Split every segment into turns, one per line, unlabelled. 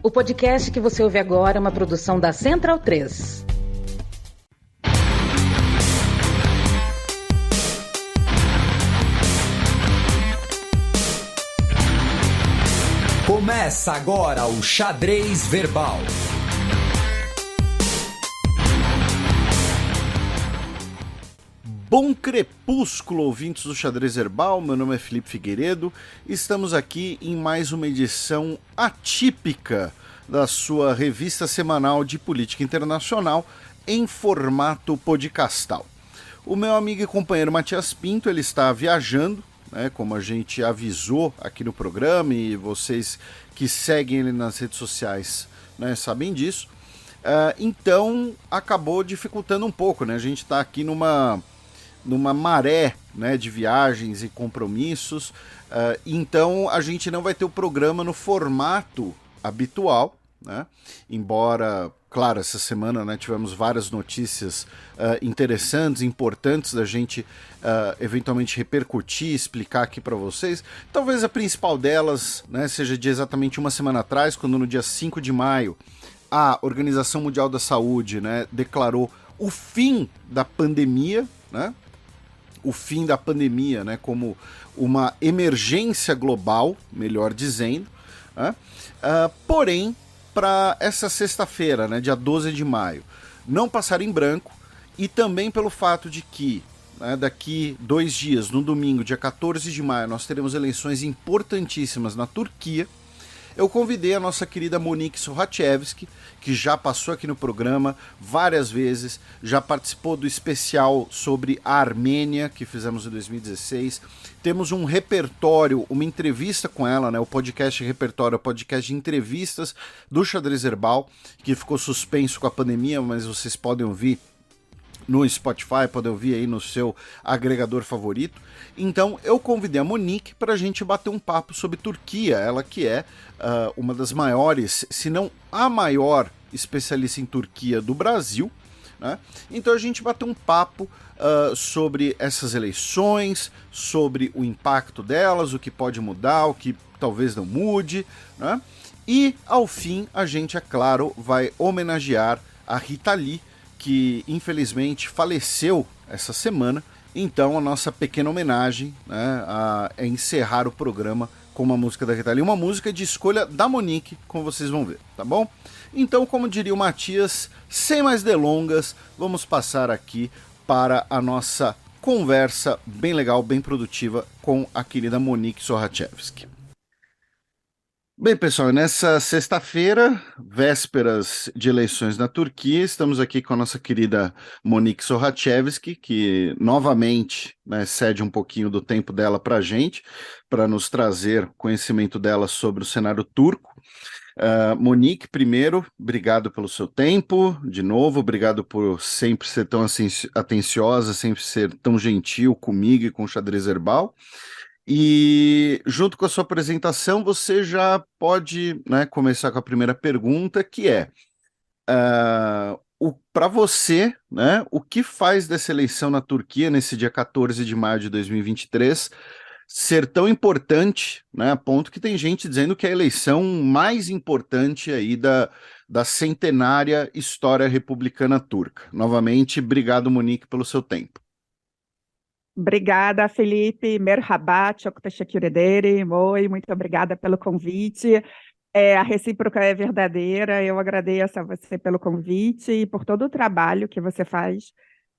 O podcast que você ouve agora é uma produção da Central 3.
Começa agora o Xadrez Verbal.
Bom crepúsculo, ouvintes do Xadrez Verbal, meu nome é Felipe Figueiredo e estamos aqui em mais uma edição atípica da sua revista semanal de política internacional em formato podcastal. O meu amigo e companheiro Matias Pinto, ele está viajando, né, como a gente avisou aqui no programa e vocês que seguem ele nas redes sociais, né, sabem disso. Então acabou dificultando um pouco, né? A gente está aqui numa maré, né, de viagens e compromissos, então a gente não vai ter o programa no formato habitual, né? Embora, claro, essa semana, né, tivemos várias notícias interessantes, importantes da gente eventualmente repercutir, explicar aqui para vocês. Talvez a principal delas, né, seja de exatamente uma semana atrás, quando no dia 5 de maio a Organização Mundial da Saúde, né, declarou o fim da pandemia, né? O fim da pandemia, né, como uma emergência global, melhor dizendo, né? Porém, para essa sexta-feira, né, dia 12 de maio, não passar em branco, e também pelo fato de que, né, daqui 2 dias, no domingo, dia 14 de maio, nós teremos eleições importantíssimas na Turquia. Eu convidei a nossa querida Monique Sohaczewski, que já passou aqui no programa várias vezes, já participou do especial sobre a Armênia, que fizemos em 2016. Temos um repertório, uma entrevista com ela, né? O podcast Repertório, o podcast de entrevistas do Xadrez Verbal, que ficou suspenso com a pandemia, mas vocês podem ouvir no Spotify, podem ouvir aí no seu agregador favorito. Então eu convidei a Monique para a gente bater um papo sobre Turquia, ela que é uma das maiores, se não a maior especialista em Turquia do Brasil, né? Então a gente bateu um papo sobre essas eleições, sobre o impacto delas, o que pode mudar, o que talvez não mude, né? E ao fim a gente, é claro, vai homenagear a Rita Lee, que infelizmente faleceu essa semana. Então a nossa pequena homenagem, né, é encerrar o programa com uma música da Rita Lee, uma música de escolha da Monique, como vocês vão ver, tá bom? Então, como diria o Matias, sem mais delongas, vamos passar aqui para a nossa conversa bem legal, bem produtiva com a querida Monique Sohaczewski. Bem, pessoal, nessa sexta-feira, vésperas de eleições na Turquia, estamos aqui com a nossa querida Monique Sohaczewski, que novamente, né, cede um pouquinho do tempo dela para a gente, para nos trazer conhecimento dela sobre o cenário turco. Monique, primeiro, obrigado pelo seu tempo, de novo, obrigado por sempre ser tão atenciosa, sempre ser tão gentil comigo e com o Xadrez Verbal. E junto com a sua apresentação, você já pode, né, começar com a primeira pergunta, que é, para você, né, o que faz dessa eleição na Turquia, nesse dia 14 de maio de 2023, ser tão importante, né, a ponto que tem gente dizendo que é a eleição mais importante aí da centenária história republicana turca. Novamente, obrigado, Monique, pelo seu tempo.
Obrigada, Felipe. Merhaba, çok teşekkür ederim. Oi, muito obrigada pelo convite. A recíproca é verdadeira. Eu agradeço a você pelo convite e por todo o trabalho que você faz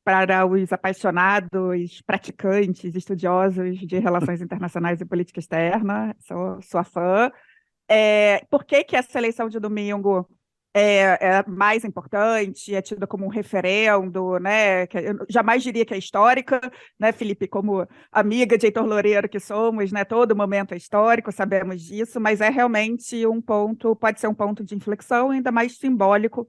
para os apaixonados, praticantes, estudiosos de relações internacionais e política externa. Sou sua fã. Por que essa eleição de domingo é mais importante, é tida como um referendo, né? Que eu jamais diria que é histórica, né, Felipe? Como amiga de Heitor Loureiro que somos, né? Todo momento é histórico, sabemos disso, mas é realmente um ponto, pode ser um ponto de inflexão, ainda mais simbólico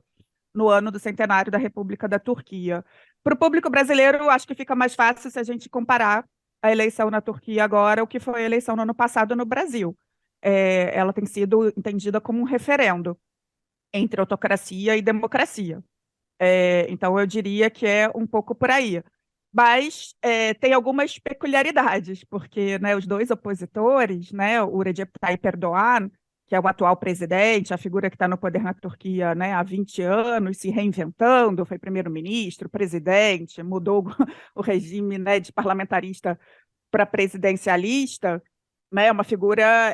no ano do centenário da República da Turquia. Para o público brasileiro, acho que fica mais fácil se a gente comparar a eleição na Turquia agora, o que foi a eleição no ano passado no Brasil. Ela tem sido entendida como um referendo entre autocracia e democracia. Então, eu diria que é um pouco por aí. Mas tem algumas peculiaridades, porque, né, os dois opositores, né, o Recep Tayyip Erdogan que é o atual presidente, a figura que está no poder na Turquia, né, há 20 anos, se reinventando, foi primeiro-ministro, presidente, mudou o regime, né, de parlamentarista para presidencialista, né, uma figura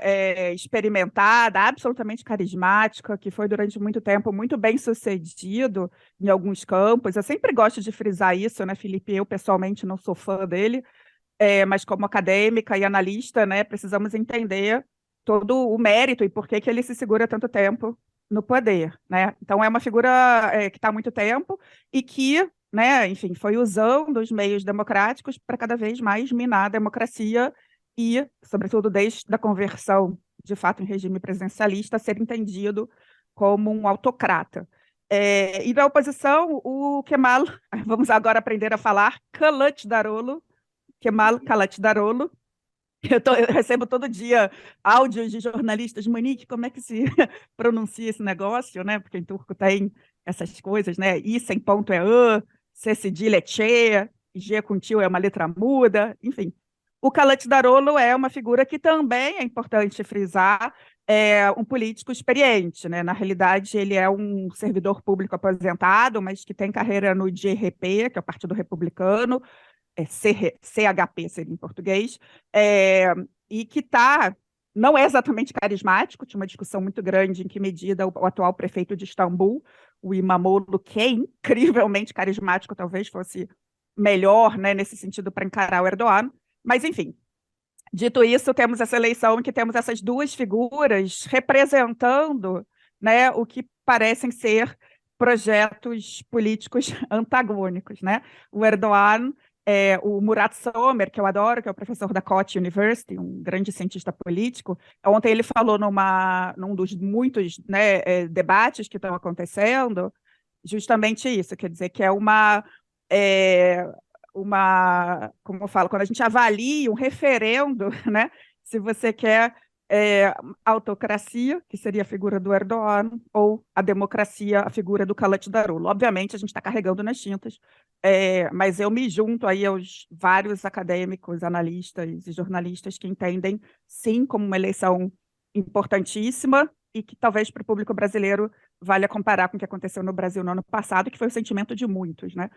experimentada, absolutamente carismática, que foi durante muito tempo muito bem sucedido em alguns campos. Eu sempre gosto de frisar isso, né, Felipe? Eu pessoalmente não sou fã dele, mas como acadêmica e analista, né, precisamos entender todo o mérito e por que ele se segura tanto tempo no poder, né? Então é uma figura que está há muito tempo e que, né, enfim, foi usando os meios democráticos para cada vez mais minar a democracia e, sobretudo, desde a conversão, de fato, em regime presidencialista, ser entendido como um autocrata. E da oposição, o Kemal, vamos agora aprender a falar, Kılıçdaroğlu, Kemal Kılıçdaroğlu. Eu recebo todo dia áudios de jornalistas, Monique, como é que se pronuncia esse negócio, né? Porque em turco tem essas coisas, né? I sem ponto é C cedilha é tchê, G com tio é uma letra muda, enfim. O Kılıçdaroğlu é uma figura que também é importante frisar, é um político experiente, né? Na realidade, ele é um servidor público aposentado, mas que tem carreira no DRP, que é o Partido Republicano, CHP seria em português, e que não é exatamente carismático, tinha uma discussão muito grande em que medida o atual prefeito de Istambul, o Imamoglu, que é incrivelmente carismático, talvez fosse melhor, né, nesse sentido para encarar o Erdogan, mas enfim, dito isso, temos essa eleição em que temos essas duas figuras representando, né, o que parecem ser projetos políticos antagônicos, né? O Erdogan, o Murat Somer, que eu adoro, que é o professor da Koç University, um grande cientista político, ontem ele falou num dos muitos, né, debates que estão acontecendo, justamente isso, quer dizer, que é como eu falo, quando a gente avalia um referendo, né, se você quer autocracia, que seria a figura do Erdogan, ou a democracia, a figura do Kılıçdaroğlu. Obviamente, a gente está carregando nas tintas, mas eu me junto aí aos vários acadêmicos, analistas e jornalistas que entendem, sim, como uma eleição importantíssima e que talvez para o público brasileiro valha comparar com o que aconteceu no Brasil no ano passado, que foi o sentimento de muitos, né?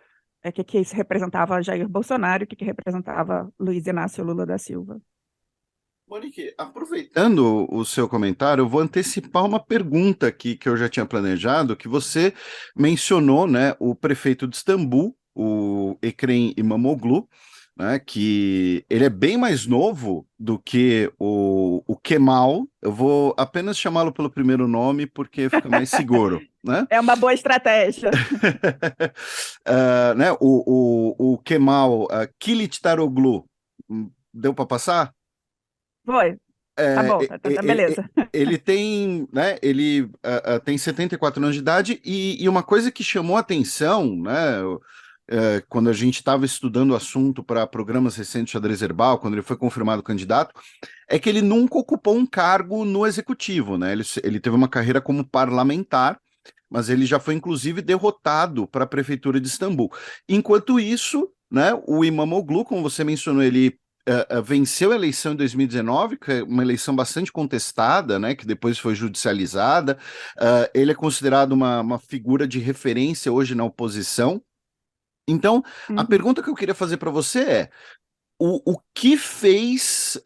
Que isso representava Jair Bolsonaro, o que representava Luiz Inácio Lula da Silva.
Monique, aproveitando o seu comentário, eu vou antecipar uma pergunta aqui que eu já tinha planejado, que você mencionou, né, o prefeito de Istambul, o Ekrem İmamoğlu, né, que ele é bem mais novo do que o Kemal. Eu vou apenas chamá-lo pelo primeiro nome porque fica mais seguro, né?
É uma boa estratégia.
Né, o Kemal Kılıçdaroğlu, deu para passar?
Foi. Tá bom, beleza.
Ele tem, né, tem 74 anos de idade e uma coisa que chamou a atenção, né, quando a gente estava estudando o assunto para programas recentes de xadrez herbal, quando ele foi confirmado candidato, é que ele nunca ocupou um cargo no executivo, né? Ele teve uma carreira como parlamentar, mas ele já foi inclusive derrotado para a prefeitura de Istambul. Enquanto isso, né, o Imamoglu, como você mencionou, ele venceu a eleição em 2019, que é uma eleição bastante contestada, né, que depois foi judicializada. Ele é considerado uma figura de referência hoje na oposição. Então, a pergunta que eu queria fazer para você é: o que fez,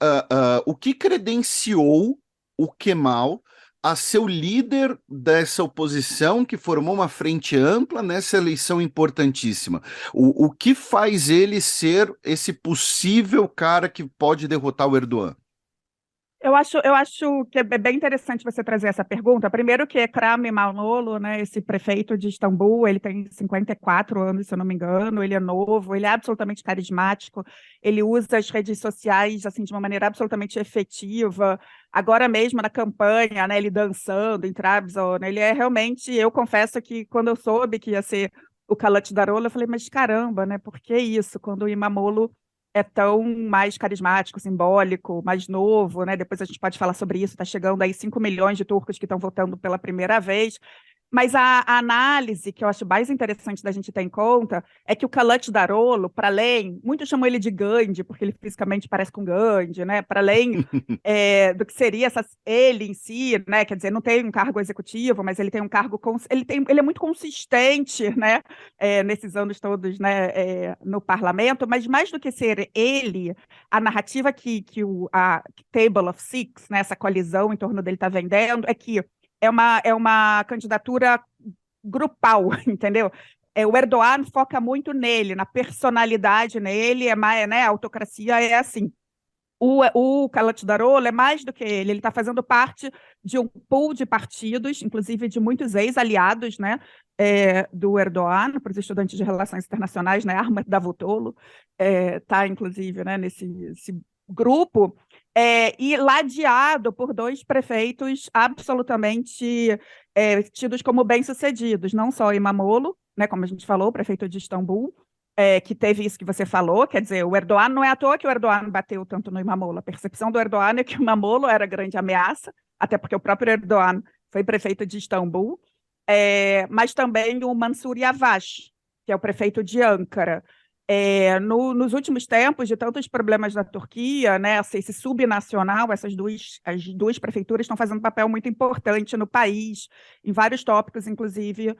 o que credenciou o Kemal a ser o líder dessa oposição que formou uma frente ampla nessa eleição importantíssima? O que faz ele ser esse possível cara que pode derrotar o Erdogan?
Eu acho que é bem interessante você trazer essa pergunta. Primeiro que Ekrem İmamoğlu, né, esse prefeito de Istambul, ele tem 54 anos, se eu não me engano, ele é novo, ele é absolutamente carismático, ele usa as redes sociais assim, de uma maneira absolutamente efetiva. Agora mesmo na campanha, né, ele dançando em Trabzon, né, ele é realmente, eu confesso que quando eu soube que ia ser o Kılıçdaroğlu, eu falei, mas caramba, né, por que isso? Quando o İmamoğlu é tão mais carismático, simbólico, mais novo, né? Depois a gente pode falar sobre isso, está chegando aí 5 milhões de turcos que estão votando pela primeira vez. Mas a análise que eu acho mais interessante da gente ter em conta é que o Kılıçdaroğlu, para além, muitos chamam ele de Gandhi, porque ele fisicamente parece com Gandhi, né? Para além do que seria ele em si, né? Quer dizer, não tem um cargo executivo, mas ele tem um cargo, ele é muito consistente, né? Nesses anos todos, né? No parlamento, mas mais do que ser ele, a narrativa que a Table of Six, né? Essa coalizão em torno dele está vendendo, é que é uma candidatura grupal, entendeu? O Erdogan foca muito nele, na personalidade nele, né, a autocracia é assim. O Kılıçdaroğlu é mais do que ele está fazendo parte de um pool de partidos, inclusive de muitos ex-aliados, né, do Erdogan, para os estudantes de relações internacionais, né, Ahmet Davutoğlu está, inclusive, né, nesse grupo, e ladeado por dois prefeitos absolutamente tidos como bem-sucedidos, não só Imamoglu, né, como a gente falou, o prefeito de Istambul, que teve isso que você falou, quer dizer, o Erdogan, não é à toa que o Erdogan bateu tanto no Imamoglu, a percepção do Erdogan é que o Imamoglu era grande ameaça, até porque o próprio Erdogan foi prefeito de Istambul, mas também o Mansur Yavaş, que é o prefeito de Ankara. Nos últimos tempos, de tantos problemas na Turquia, né, esse subnacional, as duas prefeituras estão fazendo um papel muito importante no país, em vários tópicos, inclusive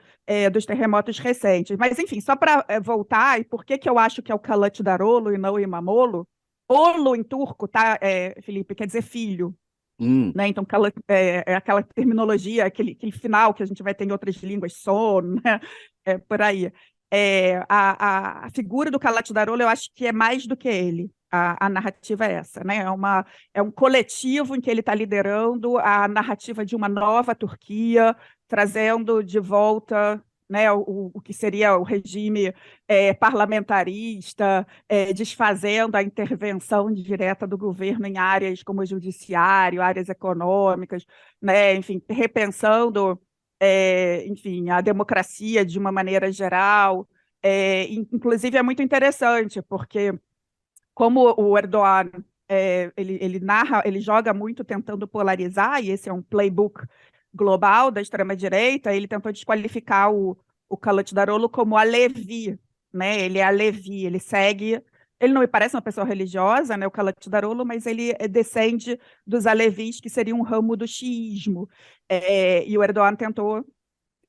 dos terremotos recentes. Mas, enfim, só para voltar, e por que eu acho que é o Kılıçdaroğlu e não o Imamoglu? Olo em turco, tá, Felipe, quer dizer filho. Né? Então, aquela terminologia, aquele final que a gente vai ter em outras línguas, son, né? Por aí. A figura do Kılıçdaroğlu, eu acho que é mais do que ele. A narrativa é essa, né? É um coletivo em que ele está liderando a narrativa de uma nova Turquia, trazendo de volta, né, o que seria o regime parlamentarista, desfazendo a intervenção direta do governo em áreas como o judiciário, áreas econômicas, né, enfim, repensando enfim, a democracia de uma maneira geral. Inclusive, é muito interessante, porque como o Erdogan ele joga muito tentando polarizar, e esse é um playbook global da extrema-direita, ele tentou desqualificar o Kılıçdaroğlu como alevi, né? Ele é alevi, ele segue. Ele não me parece uma pessoa religiosa, né, o Kılıçdaroğlu, mas ele descende dos alevis, que seria um ramo do xiismo. E o Erdogan tentou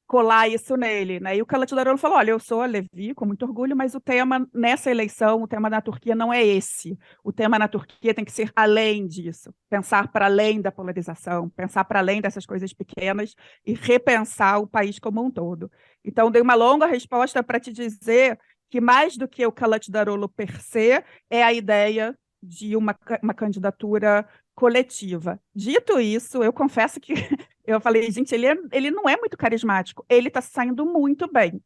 colar isso nele, né? E o Kılıçdaroğlu falou, olha, eu sou alevi, com muito orgulho, mas o tema nessa eleição, o tema na Turquia não é esse. O tema na Turquia tem que ser além disso, pensar para além da polarização, pensar para além dessas coisas pequenas e repensar o país como um todo. Então, dei uma longa resposta para te dizer que mais do que o Kılıçdaroğlu per se, é a ideia de uma candidatura coletiva. Dito isso, eu confesso que eu falei, gente, ele não é muito carismático, ele está saindo muito bem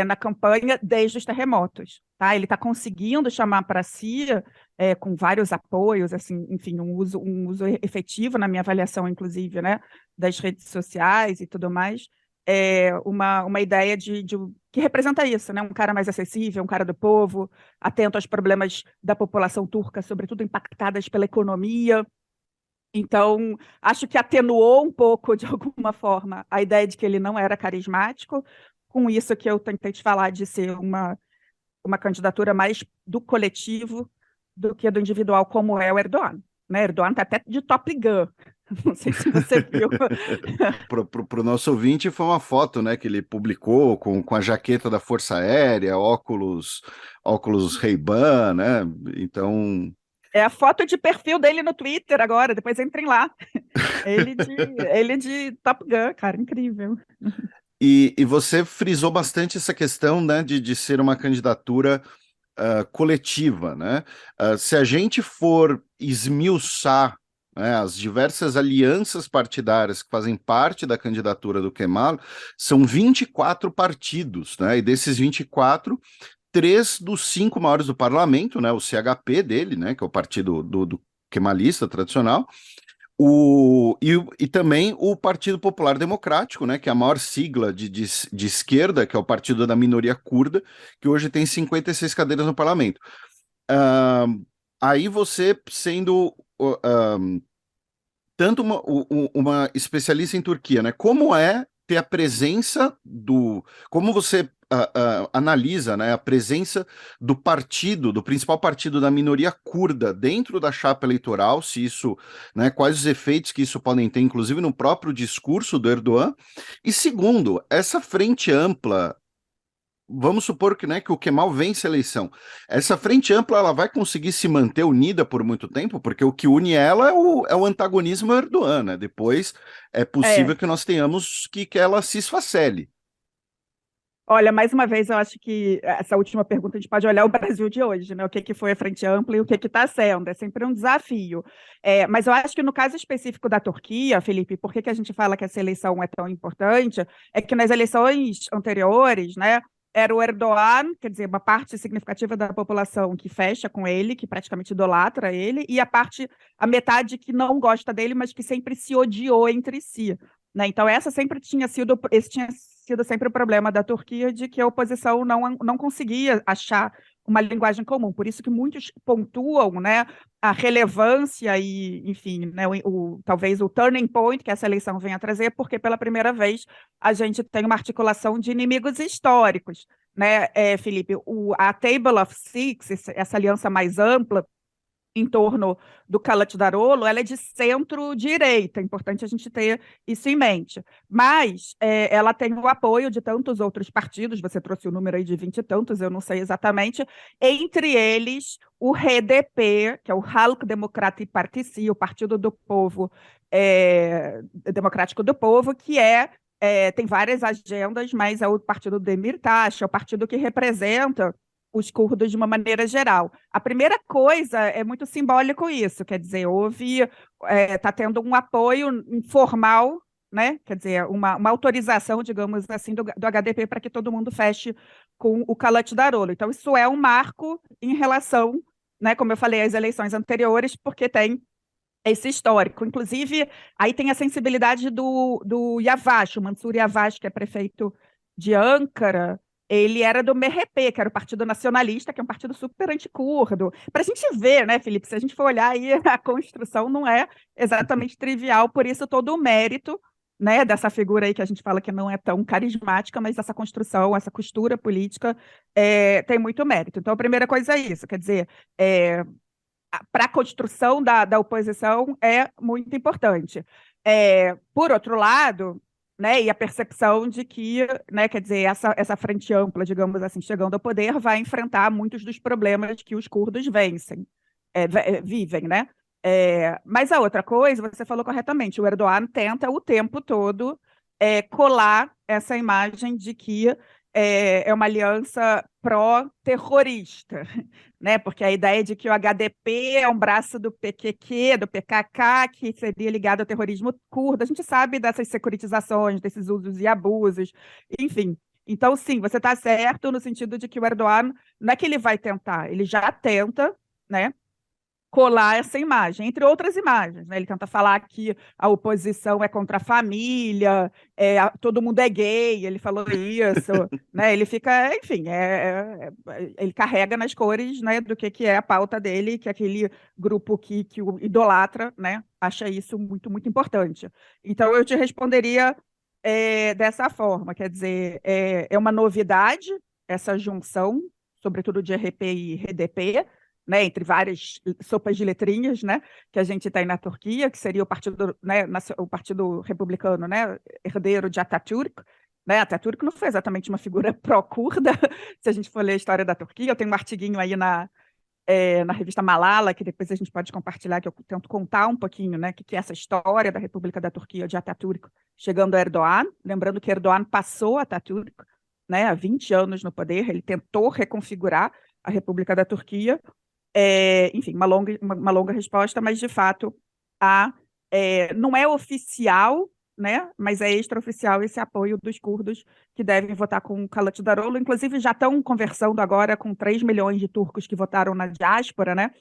na campanha desde os terremotos, tá? Ele está conseguindo chamar para si, com vários apoios, assim, enfim, um uso efetivo, na minha avaliação, inclusive, né, das redes sociais e tudo mais, uma ideia que representa isso, né? Um cara mais acessível, um cara do povo, atento aos problemas da população turca, sobretudo impactadas pela economia. Então, acho que atenuou um pouco, de alguma forma, a ideia de que ele não era carismático, com isso que eu tentei te falar de ser uma candidatura mais do coletivo do que do individual, como é o Erdogan. Né? Erdogan está até de Top Gun. Não sei se você viu.
Para o nosso ouvinte, foi uma foto, né, que ele publicou com a jaqueta da Força Aérea, óculos Ray-Ban, né? Então...
É a foto de perfil dele no Twitter agora, depois entrem lá. Ele de Top Gun, cara, incrível.
E você frisou bastante essa questão, né, de ser uma candidatura coletiva, né? Se a gente for esmiuçar, né, as diversas alianças partidárias que fazem parte da candidatura do Kemal, são 24 partidos, né? E desses 24, 3 dos 5 maiores do parlamento, né, o CHP dele, né, que é o partido do kemalista tradicional, e também o Partido Popular Democrático, né, que é a maior sigla de esquerda, que é o partido da minoria curda, que hoje tem 56 cadeiras no parlamento. Aí você, sendo tanto uma especialista em Turquia, né, como é ter a presença do... Como você analisa, né, a presença do principal partido da minoria curda dentro da chapa eleitoral, se isso, né, quais os efeitos que isso podem ter, inclusive no próprio discurso do Erdogan. E segundo, essa frente ampla, vamos supor que, né, que o Kemal vence a eleição. Essa frente ampla ela vai conseguir se manter unida por muito tempo, porque o que une ela é o antagonismo ao Erdogan, né? Depois é possível
É,
que nós tenhamos que ela se esfacele.
olha, mais uma vez, eu acho que essa última pergunta a gente pode olhar o Brasil de hoje, né? O que foi a Frente Ampla e o que está sendo. É sempre um desafio. Mas eu acho que no caso específico da Turquia, Felipe, por que a gente fala que essa eleição é tão importante? É que nas eleições anteriores, né? Era o Erdogan, quer dizer, uma parte significativa da população que fecha com ele, que praticamente idolatra ele, e a metade que não gosta dele, mas que sempre se odiou entre si. Né? Então, esse tinha sido sempre o problema da Turquia, de que a oposição não conseguia achar uma linguagem comum. Por isso que muitos pontuam, né, a relevância e, enfim, né, talvez o turning point que essa eleição venha a trazer, porque pela primeira vez a gente tem uma articulação de inimigos históricos. Né, Felipe, a Table of Six, essa aliança mais ampla, em torno do Kılıçdaroğlu, ela é de centro-direita, é importante a gente ter isso em mente. Mas ela tem o apoio de tantos outros partidos, você trouxe o número aí de 20 e tantos, eu não sei exatamente, entre eles o HDP, que é o Halk Demokratik Partisi, o Partido do Povo Democrático do Povo, que tem várias agendas, mas é o partido do Demirtas, é o partido que representa os curdos de uma maneira geral. A primeira coisa é muito simbólico isso, quer dizer, está tendo um apoio informal, né? Quer dizer, uma autorização, digamos assim, do HDP para que todo mundo feche com o Kılıçdaroğlu. Então, isso é um marco em relação, né, como eu falei, às eleições anteriores, porque tem esse histórico. Inclusive, aí tem a sensibilidade do Yavaş, o Mansur Yavaş, que é prefeito de Ankara. Ele era do MHP, que era o Partido Nacionalista, que é um partido super anticurdo. Para a gente ver, né, Felipe, se a gente for olhar aí, a construção não é exatamente trivial, por isso todo o mérito, né, dessa figura aí que a gente fala que não é tão carismática, mas essa construção, essa costura política tem muito mérito. Então, a primeira coisa é isso, quer dizer, para a construção da oposição é muito importante. Por outro lado, né, e a percepção de que, né, quer dizer, essa frente ampla, digamos assim, chegando ao poder, vai enfrentar muitos dos problemas que os curdos vivem, né? Mas a outra coisa, você falou corretamente, o Erdogan tenta o tempo todo colar essa imagem de que é uma aliança pró-terrorista, né? Porque a ideia de que o HDP é um braço do PQQ, do PKK, que seria ligado ao terrorismo curdo, a gente sabe dessas securitizações, desses usos e abusos, enfim. Então, sim, você está certo no sentido de que o Erdogan, não é que ele vai tentar, ele já tenta, né, colar essa imagem, entre outras imagens, né? Ele tenta falar que a oposição é contra a família, todo mundo é gay, ele falou isso, né? Ele fica, enfim, ele carrega nas cores, né, do que é a pauta dele, que aquele grupo que o idolatra, né, acha isso muito, muito importante. Então, eu te responderia dessa forma, quer dizer, é uma novidade essa junção, sobretudo de RP e RDP, né, entre várias sopas de letrinhas, né, que a gente tem na Turquia, que seria o partido, né, o partido republicano, né, herdeiro de Atatürk. Né, Atatürk não foi exatamente uma figura pró-curda, se a gente for ler a história da Turquia. Eu tenho um artiguinho aí na revista Malala, que depois a gente pode compartilhar, que eu tento contar um pouquinho, né, que é essa história da República da Turquia de Atatürk chegando a Erdogan. Lembrando que Erdogan passou Atatürk, né, há 20 anos no poder, ele tentou reconfigurar a República da Turquia. Enfim, uma longa resposta, mas de fato não é oficial, né, mas é extraoficial esse apoio dos curdos que devem votar com Kılıçdaroğlu. Inclusive, já estão conversando agora com 3 milhões de turcos que votaram na diáspora, né?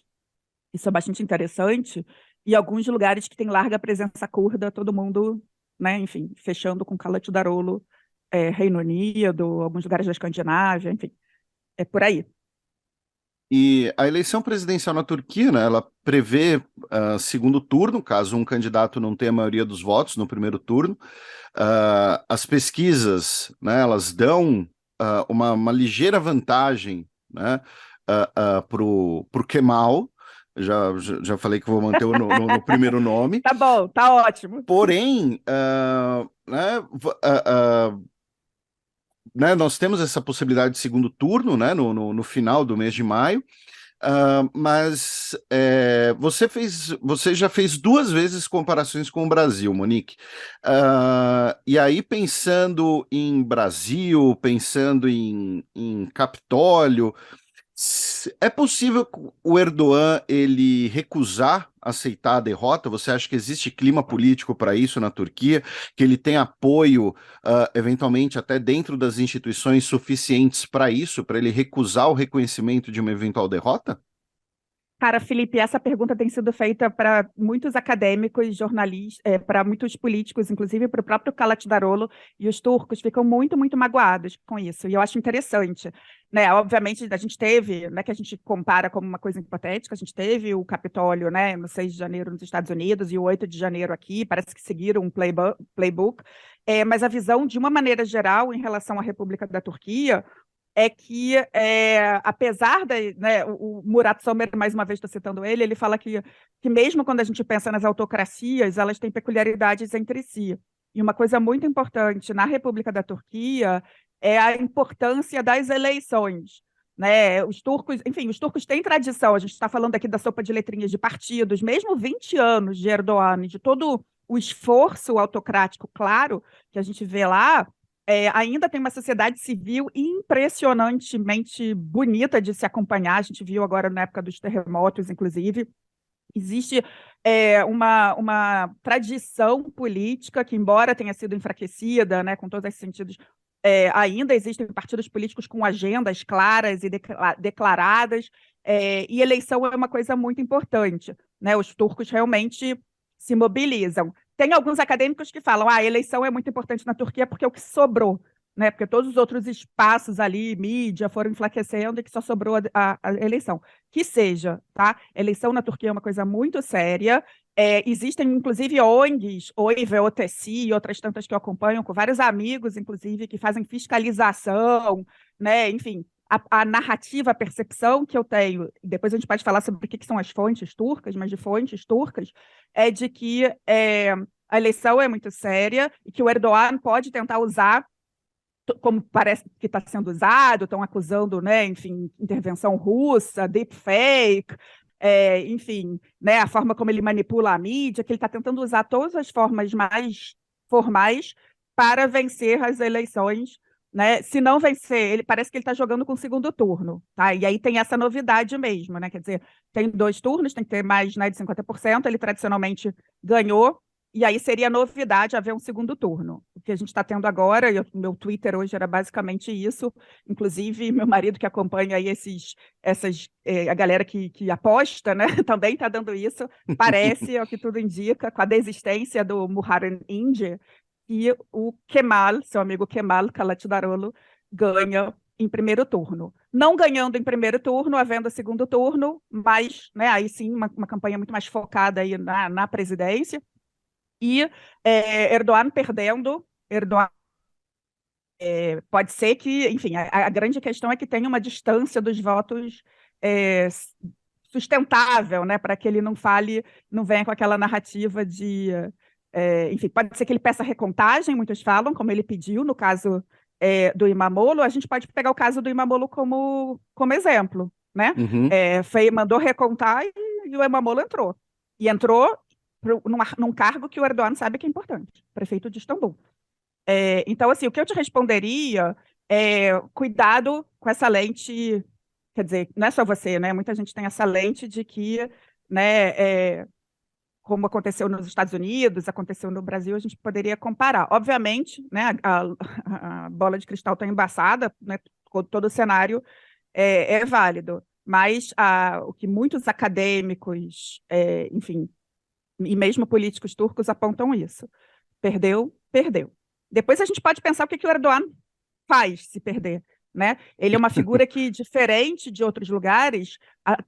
Isso é bastante interessante. E alguns lugares que tem larga presença curda, todo mundo, né, enfim, fechando com Kılıçdaroğlu, Reino Unido, alguns lugares da Escandinávia, enfim, é por aí.
E a eleição presidencial na Turquia, né, ela prevê segundo turno, caso um candidato não tenha a maioria dos votos no primeiro turno. As pesquisas, né, elas dão uma ligeira vantagem, né, para o Kemal. Já falei que vou manter no primeiro nome.
Tá bom, tá ótimo.
Porém, né, né, nós temos essa possibilidade de segundo turno, né, no final do mês de maio. Mas você já fez duas vezes comparações com o Brasil, Monique. E aí, pensando em Brasil, pensando em Capitólio, é possível que o Erdogan ele recusar aceitar a derrota? Você acha que existe clima político para isso na Turquia? Que ele tem apoio, eventualmente até dentro das instituições suficientes para isso, para ele recusar o reconhecimento de uma eventual derrota?
Cara, Felipe, essa pergunta tem sido feita para muitos acadêmicos, jornalistas, para muitos políticos, inclusive para o próprio Kılıçdaroğlu, e os turcos ficam muito, muito magoados com isso. E eu acho interessante, né? Obviamente, a gente teve, né, que a gente compara como uma coisa hipotética, a gente teve o Capitólio, né, no 6 de janeiro nos Estados Unidos e o 8 de janeiro aqui, parece que seguiram um playbook, mas a visão, de uma maneira geral, em relação à República da Turquia, é que, apesar da, né, o Murat Sommer, mais uma vez estou citando ele, ele fala que mesmo quando a gente pensa nas autocracias, elas têm peculiaridades entre si. E uma coisa muito importante na República da Turquia é a importância das eleições. Né? Os turcos, enfim, os turcos têm tradição, a gente está falando aqui da sopa de letrinhas de partidos, mesmo 20 anos de Erdogan, de todo o esforço autocrático, claro, que a gente vê lá, ainda tem uma sociedade civil impressionantemente bonita de se acompanhar. A gente viu agora na época dos terremotos, inclusive. Existe uma tradição política que, embora tenha sido enfraquecida, né, com todos esses sentidos, ainda existem partidos políticos com agendas claras e declaradas, e eleição é uma coisa muito importante. Né? Os turcos realmente se mobilizam. Tem alguns acadêmicos que falam, a eleição é muito importante na Turquia porque é o que sobrou, né? Porque todos os outros espaços ali, mídia, foram enfraquecendo e que só sobrou a eleição. Que seja, tá? Eleição na Turquia é uma coisa muito séria. Existem, inclusive, ONGs, OIV, OTC e outras tantas que eu acompanho, com vários amigos, inclusive, que fazem fiscalização, né? Enfim, a narrativa, a percepção que eu tenho, depois a gente pode falar sobre o que são as fontes turcas, mas de fontes turcas, é de que a eleição é muito séria e que o Erdogan pode tentar usar, como parece que está sendo usado, estão acusando, né, enfim, intervenção russa, deepfake, enfim, né, a forma como ele manipula a mídia, que ele está tentando usar todas as formas mais formais para vencer as eleições. Né? Se não vencer, ele parece que ele está jogando com o segundo turno, tá? E aí tem essa novidade mesmo, né? Quer dizer, tem 2 turnos, tem que ter mais, né, de 50%, ele tradicionalmente ganhou, e aí seria novidade haver um segundo turno. O que a gente está tendo agora, e o meu Twitter hoje era basicamente isso, inclusive meu marido que acompanha aí a galera que aposta, né, também está dando isso, parece, é o que tudo indica, com a desistência do Muharrem İnce, e o Kemal, seu amigo Kemal Kılıçdaroğlu, ganha em primeiro turno. Não ganhando em primeiro turno, havendo segundo turno, mas, né, aí sim, uma campanha muito mais focada aí na presidência, e Erdogan perdendo, pode ser que, enfim, a grande questão é que tenha uma distância dos votos sustentável, né, para que ele não fale, não venha com aquela narrativa de... enfim, pode ser que ele peça recontagem, muitos falam, como ele pediu no caso do Imamoglu. A gente pode pegar o caso do Imamoglu como exemplo, né?
Uhum.
Mandou recontar e o Imamoglu entrou. E entrou num cargo que o Erdogan sabe que é importante, prefeito de Istambul. Então, assim, o que eu te responderia é cuidado com essa lente, quer dizer, não é só você, né? Muita gente tem essa lente de que, né, como aconteceu nos Estados Unidos, aconteceu no Brasil, a gente poderia comparar. Obviamente, né, a bola de cristal está embaçada, né, todo o cenário é válido, mas o que muitos acadêmicos, enfim, e mesmo políticos turcos apontam isso. Perdeu, perdeu. Depois a gente pode pensar o que o Erdogan faz se perder. né? Ele é uma figura que, diferente de outros lugares,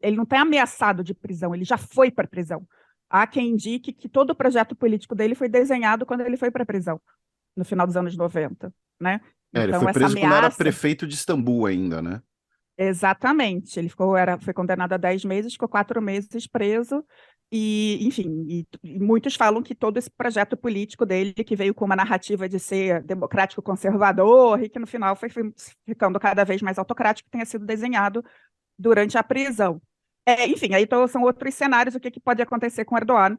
ele não está ameaçado de prisão, ele já foi para a prisão. Há quem indique que todo o projeto político dele foi desenhado quando ele foi para a prisão, no final dos anos 90, né?
Ele
Então,
foi
essa
preso quando era
ameaça...
prefeito de Istambul ainda, né?
Exatamente, ele foi condenado a 10 meses, ficou 4 meses preso, e, enfim, e muitos falam que todo esse projeto político dele, que veio com uma narrativa de ser democrático conservador, e que no final foi ficando cada vez mais autocrático, tenha sido desenhado durante a prisão. Enfim, aí são outros cenários, o que pode acontecer com Erdogan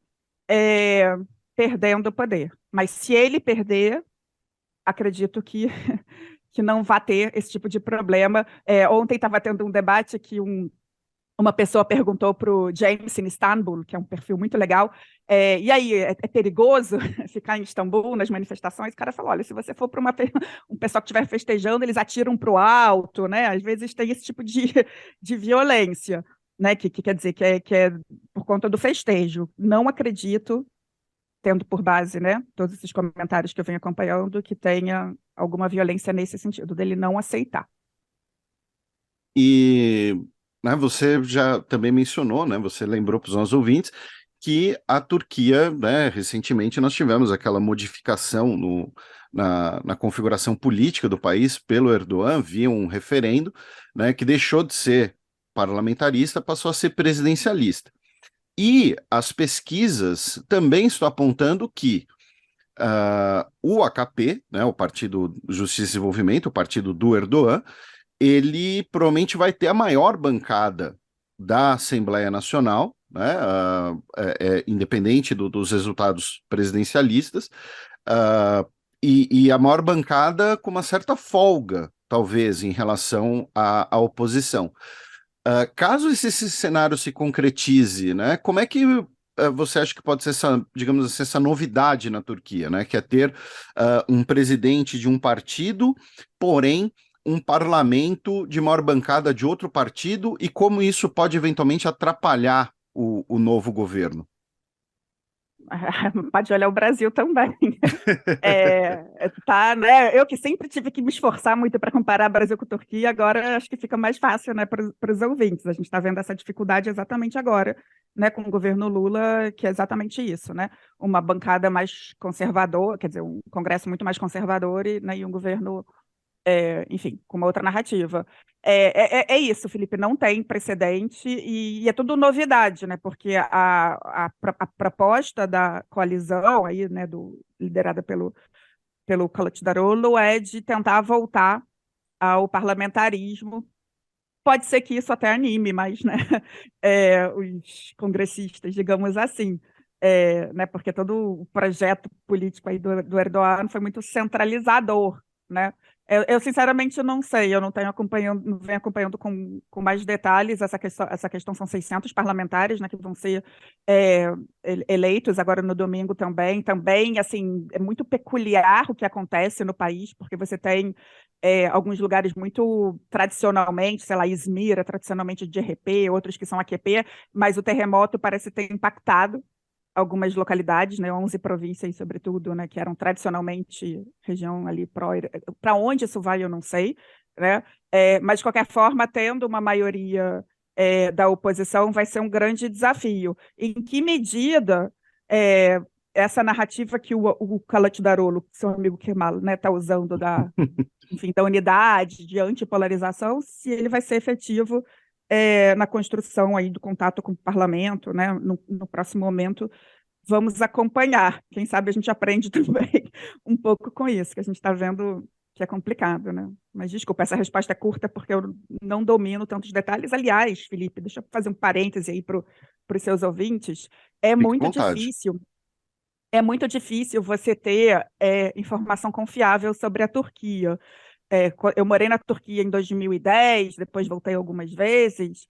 perdendo o poder. Mas se ele perder, acredito que não vai ter esse tipo de problema. Ontem estava tendo um debate que uma pessoa perguntou para o James in Istanbul, que é um perfil muito legal, e aí, é perigoso ficar em Istambul nas manifestações? O cara falou, olha, se você for para um pessoal que estiver festejando, eles atiram para o alto, né? Às vezes tem esse tipo de violência, né? Que quer dizer que é por conta do festejo. Não acredito, tendo por base, né, todos esses comentários que eu venho acompanhando, que tenha alguma violência nesse sentido, dele não aceitar.
E, né, você já também mencionou, né, você lembrou para os nossos ouvintes, que a Turquia, né, recentemente nós tivemos aquela modificação na configuração política do país pelo Erdogan, via um referendo, né, que deixou de ser parlamentarista, passou a ser presidencialista. E as pesquisas também estão apontando que o AKP, né, o Partido Justiça e Desenvolvimento, o partido do Erdogan, ele provavelmente vai ter a maior bancada da Assembleia Nacional, né, independente dos resultados presidencialistas, e a maior bancada com uma certa folga, talvez, em relação à oposição. Caso esse cenário se concretize, né, como é que você acha que pode ser essa, digamos assim, essa novidade na Turquia, né, que é ter um presidente de um partido, porém um parlamento de maior bancada de outro partido, e como isso pode eventualmente atrapalhar o novo governo?
Pode olhar o Brasil também. Tá, né? Eu que sempre tive que me esforçar muito para comparar Brasil com Turquia, agora acho que fica mais fácil, né, para os ouvintes. A gente está vendo essa dificuldade exatamente agora, né, com o governo Lula, que é exatamente isso, né? Uma bancada mais conservadora, quer dizer, um Congresso muito mais conservador e um governo enfim, com uma outra narrativa. É isso, Felipe, não tem precedente e é tudo novidade, né? Porque a proposta da coalizão aí, né, liderada pelo Kılıçdaroğlu, é de tentar voltar ao parlamentarismo. Pode ser que isso até anime mais, né, os congressistas, digamos assim. Né, porque todo o projeto político aí do Erdogan foi muito centralizador, né? Eu sinceramente não sei, eu não venho acompanhando com mais detalhes essa questão. São 600 parlamentares, né, que vão ser eleitos agora no domingo também, assim, é muito peculiar o que acontece no país, porque você tem alguns lugares muito tradicionalmente, sei lá, Izmir é tradicionalmente de DRP, outros que são AKP, mas o terremoto parece ter impactado algumas localidades, né, 11 províncias, sobretudo, né, que eram tradicionalmente região ali para onde isso vai, eu não sei, né, mas de qualquer forma, tendo uma maioria da oposição, vai ser um grande desafio. Em que medida essa narrativa que o Kılıçdaroğlu, seu amigo Kemal, né, está usando enfim, da unidade, de antipolarização, se ele vai ser efetivo na construção aí do contato com o parlamento, né, no próximo momento, vamos acompanhar. Quem sabe a gente aprende também um pouco com isso, que a gente está vendo que é complicado, né? Mas desculpa, essa resposta é curta porque eu não domino tantos detalhes. Aliás, Felipe, deixa eu fazer um parêntese aí para os seus ouvintes. É muito difícil você ter informação confiável sobre a Turquia. Eu morei na Turquia em 2010, depois voltei algumas vezes.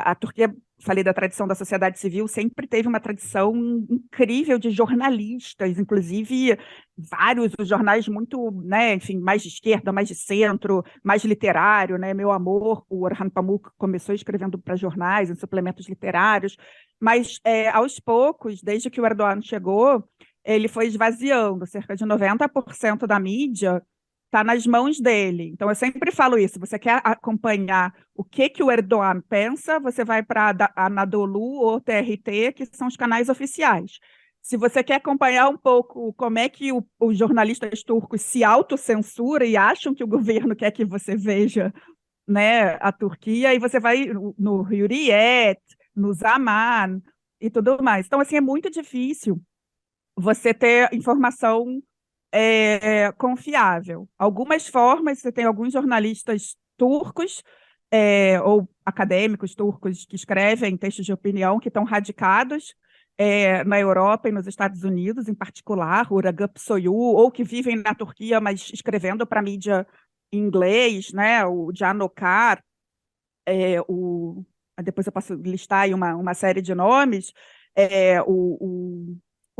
A Turquia, falei da tradição da sociedade civil, sempre teve uma tradição incrível de jornalistas, inclusive vários os jornais muito, né, enfim, mais de esquerda, mais de centro, mais literário, né? Meu Amor, o Orhan Pamuk começou escrevendo para jornais, em suplementos literários, mas aos poucos, desde que o Erdogan chegou, ele foi esvaziando. Cerca de 90% da mídia está nas mãos dele. Então, eu sempre falo isso. Você quer acompanhar o que o Erdogan pensa, você vai para a Anadolu ou TRT, que são os canais oficiais. Se você quer acompanhar um pouco como é que os jornalistas turcos se autocensuram e acham que o governo quer que você veja, né, a Turquia, aí você vai no Hürriyet, no Zaman e tudo mais. Então, assim, é muito difícil você ter informação confiável. Algumas formas, você tem alguns jornalistas turcos ou acadêmicos turcos que escrevem textos de opinião que estão radicados na Europa e nos Estados Unidos, em particular, o Ragıp Soyu, ou que vivem na Turquia, mas escrevendo para mídia em inglês, né? O Can Ocar, depois eu posso listar aí uma série de nomes,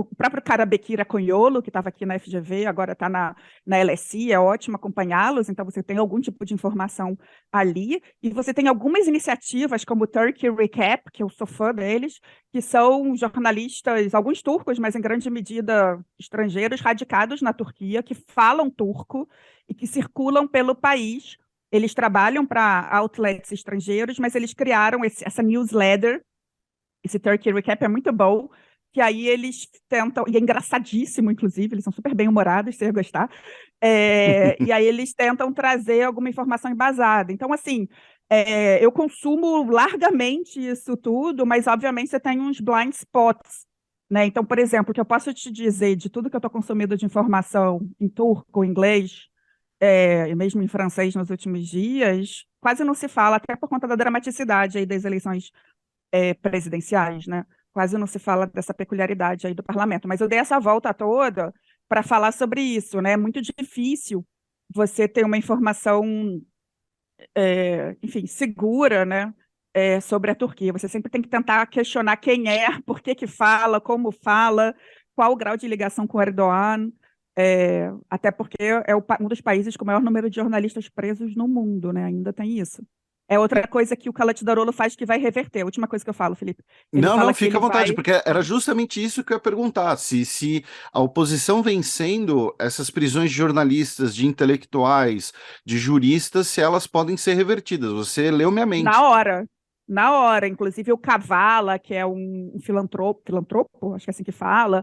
o próprio Karabekir Akonyolu, que estava aqui na FGV, agora está na LSI, é ótimo acompanhá-los, então você tem algum tipo de informação ali, e você tem algumas iniciativas, como o Turkey Recap, que eu sou fã deles, que são jornalistas, alguns turcos, mas em grande medida estrangeiros, radicados na Turquia, que falam turco e que circulam pelo país. Eles trabalham para outlets estrangeiros, mas eles criaram essa newsletter. Esse Turkey Recap é muito bom, que aí eles tentam, e é engraçadíssimo, inclusive, eles são super bem-humorados, você ia gostar, e aí eles tentam trazer alguma informação embasada. Então, assim, eu consumo largamente isso tudo, mas, obviamente, você tem uns blind spots, né? Então, por exemplo, o que eu posso te dizer de tudo que eu estou consumindo de informação em turco, inglês, e mesmo em francês nos últimos dias, quase não se fala, até por conta da dramaticidade aí das eleições presidenciais, né? Quase não se fala dessa peculiaridade aí do parlamento. Mas eu dei essa volta toda para falar sobre isso, né? É muito difícil você ter uma informação, enfim, segura, né? Sobre a Turquia. Você sempre tem que tentar questionar quem é, por que fala, como fala, qual o grau de ligação com o Erdogan, até porque é um dos países com o maior número de jornalistas presos no mundo, né? Ainda tem isso. É outra coisa que o Kılıçdaroğlu faz que vai reverter. A última coisa que eu falo, Felipe. Ele
Não,
fala
não,
que
fica
ele
à vontade,
vai...
porque era justamente isso que eu ia perguntar. Se a oposição vencendo essas prisões de jornalistas, de intelectuais, de juristas, se elas podem ser revertidas. Você leu minha
Na
mente.
hora, na hora. Inclusive o Kavala, que é um filantropo, acho que é assim que fala.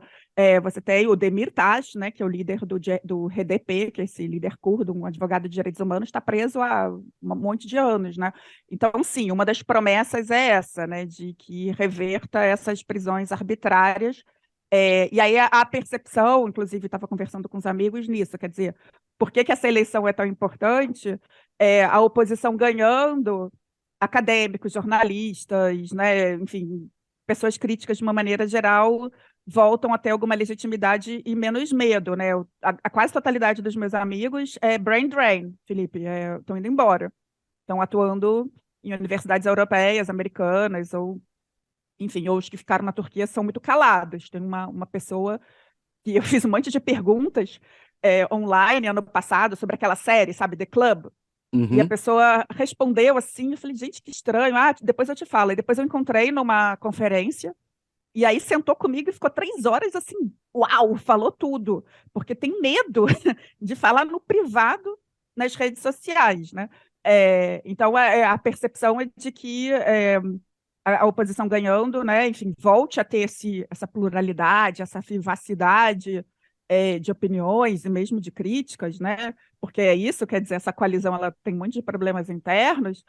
Você tem o Demirtas, né, que é o líder do HDP, que é esse líder curdo, um advogado de direitos humanos, está preso há um monte de anos, né? Então, sim, uma das promessas é essa, né, de que reverta essas prisões arbitrárias. E aí a percepção, inclusive, estava conversando com os amigos nisso, quer dizer, por que essa eleição é tão importante? A oposição ganhando, acadêmicos, jornalistas, né, enfim, pessoas críticas de uma maneira geral voltam a ter alguma legitimidade e menos medo, né? A quase totalidade dos meus amigos é brain drain, Felipe, estão indo embora, estão atuando em universidades europeias, americanas, ou, enfim, ou os que ficaram na Turquia são muito calados. Tem uma pessoa que eu fiz um monte de perguntas online ano passado sobre aquela série, sabe, The Club. E a
Uhum.
pessoa respondeu assim, eu falei, gente, que estranho. Depois eu te falo. E depois eu encontrei numa conferência, e aí sentou comigo e ficou 3 horas assim, uau, falou tudo. Porque tem medo de falar no privado nas redes sociais, né? Então, a percepção é de que a oposição ganhando, né, enfim, volte a ter essa pluralidade, essa vivacidade de opiniões e mesmo de críticas, né? Porque é isso, quer dizer, essa coalizão ela tem um monte de problemas internos,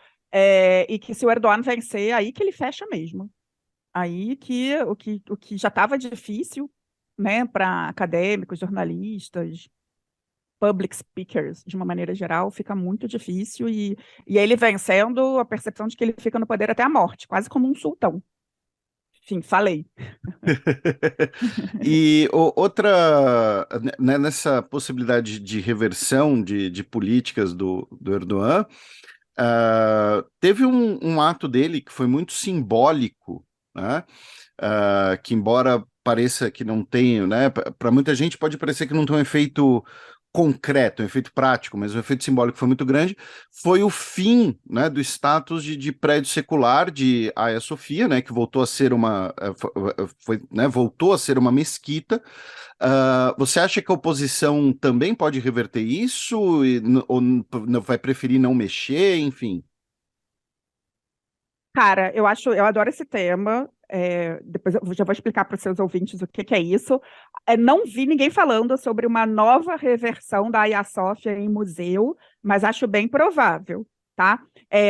e que se o Erdogan vencer, aí que ele fecha mesmo. Aí que o que já estava difícil, né, para acadêmicos, jornalistas, public speakers, de uma maneira geral, fica muito difícil, e ele vencendo, a percepção de que ele fica no poder até a morte, quase como um sultão. Enfim, falei.
E outra, né, nessa possibilidade de reversão de políticas do Erdogan, teve um ato dele que foi muito simbólico, né? Que embora pareça que não tem, né? Para muita gente pode parecer que não tem um efeito concreto, um efeito prático, mas um efeito simbólico foi muito grande, foi o fim, né, do status de prédio secular de Hagia Sofia, né, que voltou a ser voltou a ser uma mesquita. Você acha que a oposição também pode reverter isso, ou vai preferir não mexer, enfim?
Cara, eu adoro esse tema. Depois eu já vou explicar para os seus ouvintes o que que é isso. Não vi ninguém falando sobre uma nova reversão da Hagia Sofia em museu, mas acho bem provável, tá?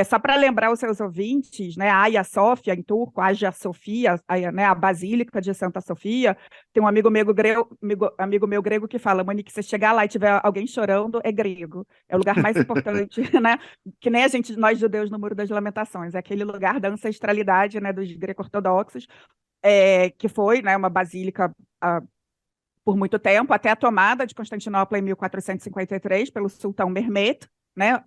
Só para lembrar os seus ouvintes, né, a Hagia Sofia, em turco, Hagia Sofia, né, a Basílica de Santa Sofia, tem um amigo meu grego que fala, Monique, se você chegar lá e tiver alguém chorando, é grego. É o lugar mais importante, né? Que nem nós judeus no Muro das Lamentações, é aquele lugar da ancestralidade, né, dos greco-ortodoxos, que foi, né, uma basílica por muito tempo, até a tomada de Constantinopla em 1453 pelo sultão Mehmed, né,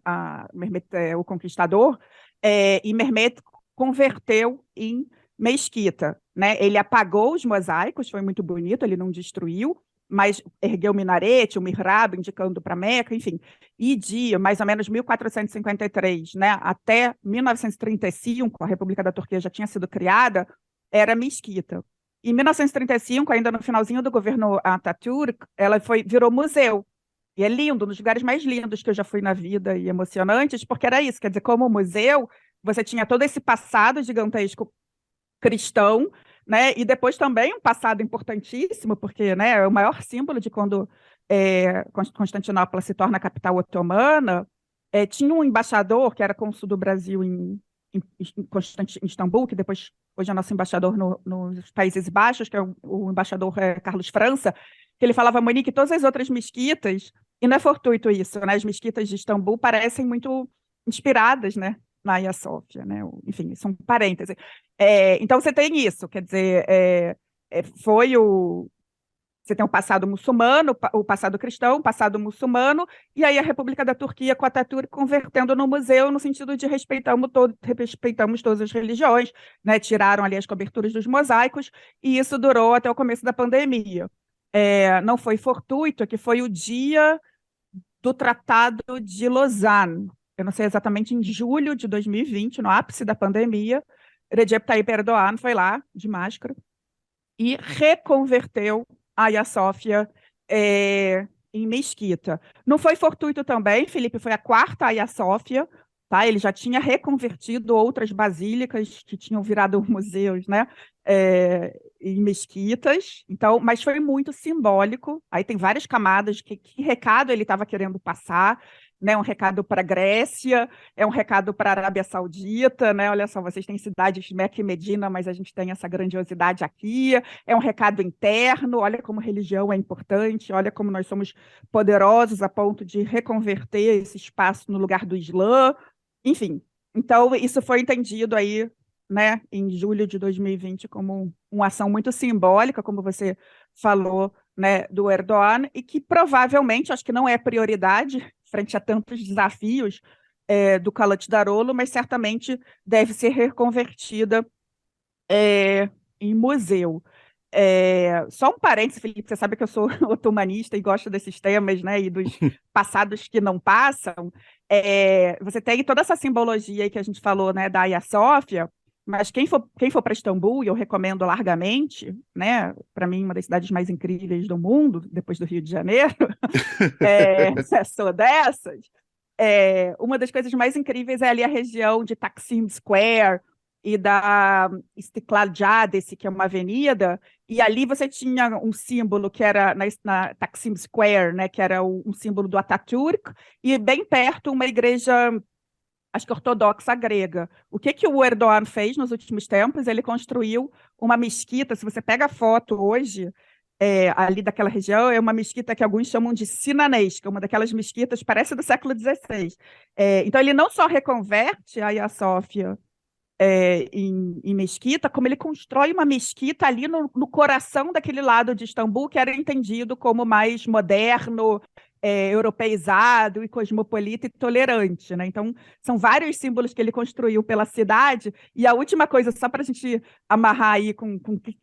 Mehmed o Conquistador, e Mehmed converteu em mesquita, né? Ele apagou os mosaicos, foi muito bonito, ele não destruiu, mas ergueu o minarete, o mihrab, indicando para Meca, enfim. E de mais ou menos 1453, né, até 1935, a República da Turquia já tinha sido criada, era mesquita. Em 1935, ainda no finalzinho do governo Atatürk, ela virou museu. E é lindo, um dos lugares mais lindos que eu já fui na vida e emocionantes, porque era isso, quer dizer, como museu, você tinha todo esse passado gigantesco cristão, né? E depois também um passado importantíssimo, porque, né, é o maior símbolo de quando Constantinopla se torna a capital otomana. Tinha um embaixador que era cônsul do Brasil em Istambul, que depois hoje é nosso embaixador nos Países Baixos, que é o embaixador Carlos França, que ele falava, Monique, todas as outras mesquitas, e não é fortuito isso, né? As mesquitas de Istambul parecem muito inspiradas, né, na Hagia Sofia, né? Enfim, são parênteses. Então você tem isso, quer dizer, você tem o passado muçulmano, o passado cristão, o passado muçulmano, e aí a República da Turquia com a Atatürk convertendo no museu no sentido de respeitamos todas as religiões, né? Tiraram ali as coberturas dos mosaicos, e isso durou até o começo da pandemia. Não foi fortuito, que foi o dia do Tratado de Lausanne. Eu não sei exatamente, em julho de 2020, no ápice da pandemia, Recep Tayyip Erdogan foi lá, de máscara, e reconverteu a Hagia Sofia em mesquita. Não foi fortuito também, Felipe, foi a quarta Hagia Sofia, tá? Ele já tinha reconvertido outras basílicas que tinham virado museus, né? Em mesquitas, então, mas foi muito simbólico. Aí tem várias camadas, que recado ele estava querendo passar, né? Um recado para a Grécia, um recado para a Arábia Saudita, né? Olha só, vocês têm cidades Meca e Medina, mas a gente tem essa grandiosidade aqui. É um recado interno, olha como religião é importante, olha como nós somos poderosos a ponto de reconverter esse espaço no lugar do Islã, enfim. Então, isso foi entendido aí, né, em julho de 2020 como uma ação muito simbólica, como você falou, né, do Erdogan, e que provavelmente, acho que não é prioridade frente a tantos desafios do Kılıçdaroğlu, mas certamente deve ser reconvertida em museu. Só um parênteses, Felipe, você sabe que eu sou otomanista e gosto desses temas, né, e dos passados que não passam. Você tem toda essa simbologia aí que a gente falou, né, da Hagia Sofia, mas quem for para Istambul, e eu recomendo largamente, né, para mim, uma das cidades mais incríveis do mundo, depois do Rio de Janeiro, sou dessas, uma das coisas mais incríveis é ali a região de Taksim Square e da Istiklal Caddesi, que é uma avenida, e ali você tinha um símbolo que era na Taksim Square, né, que era um símbolo do Atatürk, e bem perto uma igreja, acho que ortodoxa grega. O que o Erdogan fez nos últimos tempos? Ele construiu uma mesquita. Se você pega a foto hoje, ali daquela região, é uma mesquita que alguns chamam de sinanesca, uma daquelas mesquitas, parece do século XVI. Então, ele não só reconverte a Hagia Sofia em mesquita, como ele constrói uma mesquita ali no coração daquele lado de Istambul, que era entendido como mais moderno, europeizado e cosmopolita e tolerante, né? Então, são vários símbolos que ele construiu pela cidade, e a última coisa, só para a gente amarrar aí com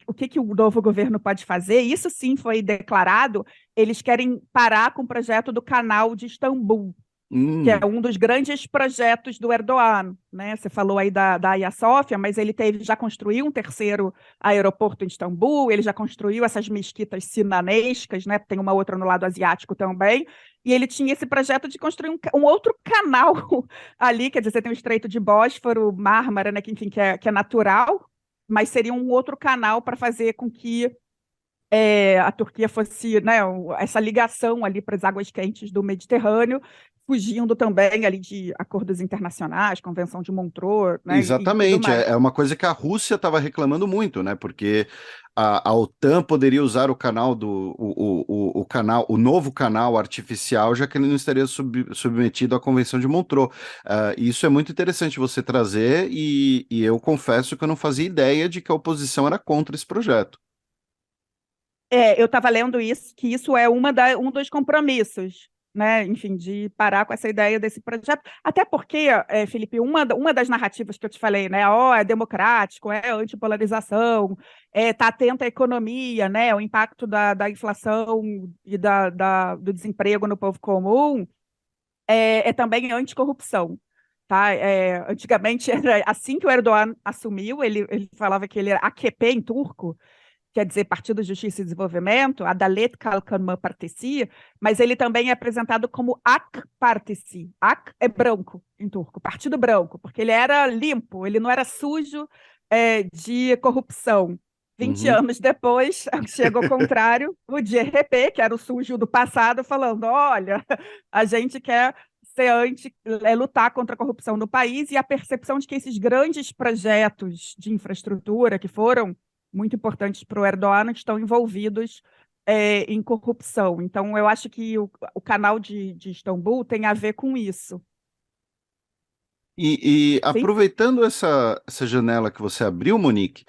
o que o novo governo pode fazer, isso sim foi declarado, eles querem parar com o projeto do canal de Istambul, que é um dos grandes projetos do Erdogan, né? Você falou aí da Hagia Sofia, mas ele já construiu um terceiro aeroporto em Istambul, ele já construiu essas mesquitas sinanescas, né? Tem uma outra no lado asiático também, e ele tinha esse projeto de construir um outro canal ali, quer dizer, você tem o Estreito de Bósforo, Mármara, né? Que, enfim, que é natural, mas seria um outro canal para fazer com que a Turquia fosse, né, essa ligação ali para as águas quentes do Mediterrâneo, fugindo também ali de acordos internacionais, Convenção de Montreux, né, e tudo
Exatamente,
mais.
é uma coisa que a Rússia estava reclamando muito, né? Porque a OTAN poderia usar o canal o novo canal artificial, já que ele não estaria submetido à Convenção de Montreux. E isso é muito interessante você trazer, e eu confesso que eu não fazia ideia de que a oposição era contra esse projeto.
Eu estava lendo isso, que isso é um dos compromissos, né? Enfim, de parar com essa ideia desse projeto. Até porque, Felipe, uma das narrativas que eu te falei, né? É democrático, é antipolarização, tá atento à economia, né? O impacto da inflação e do desemprego no povo comum, também anticorrupção. Tá? Antigamente, era assim que o Erdogan assumiu, ele falava que ele era AKP em turco, quer dizer Partido de Justiça e Desenvolvimento, Adalet Kalkınma Partisi, mas ele também é apresentado como AK Partisi. AK é branco em turco, Partido Branco, porque ele era limpo, ele não era sujo de corrupção. 20 anos depois, chega ao contrário, o DRP, que era o sujo do passado, falando, olha, a gente quer lutar contra a corrupção no país, e a percepção de que esses grandes projetos de infraestrutura que foram muito importantes para o Erdogan estão envolvidos em corrupção. Então, eu acho que o canal de Istambul tem a ver com isso.
E
Sim?
aproveitando essa janela que você abriu, Monique,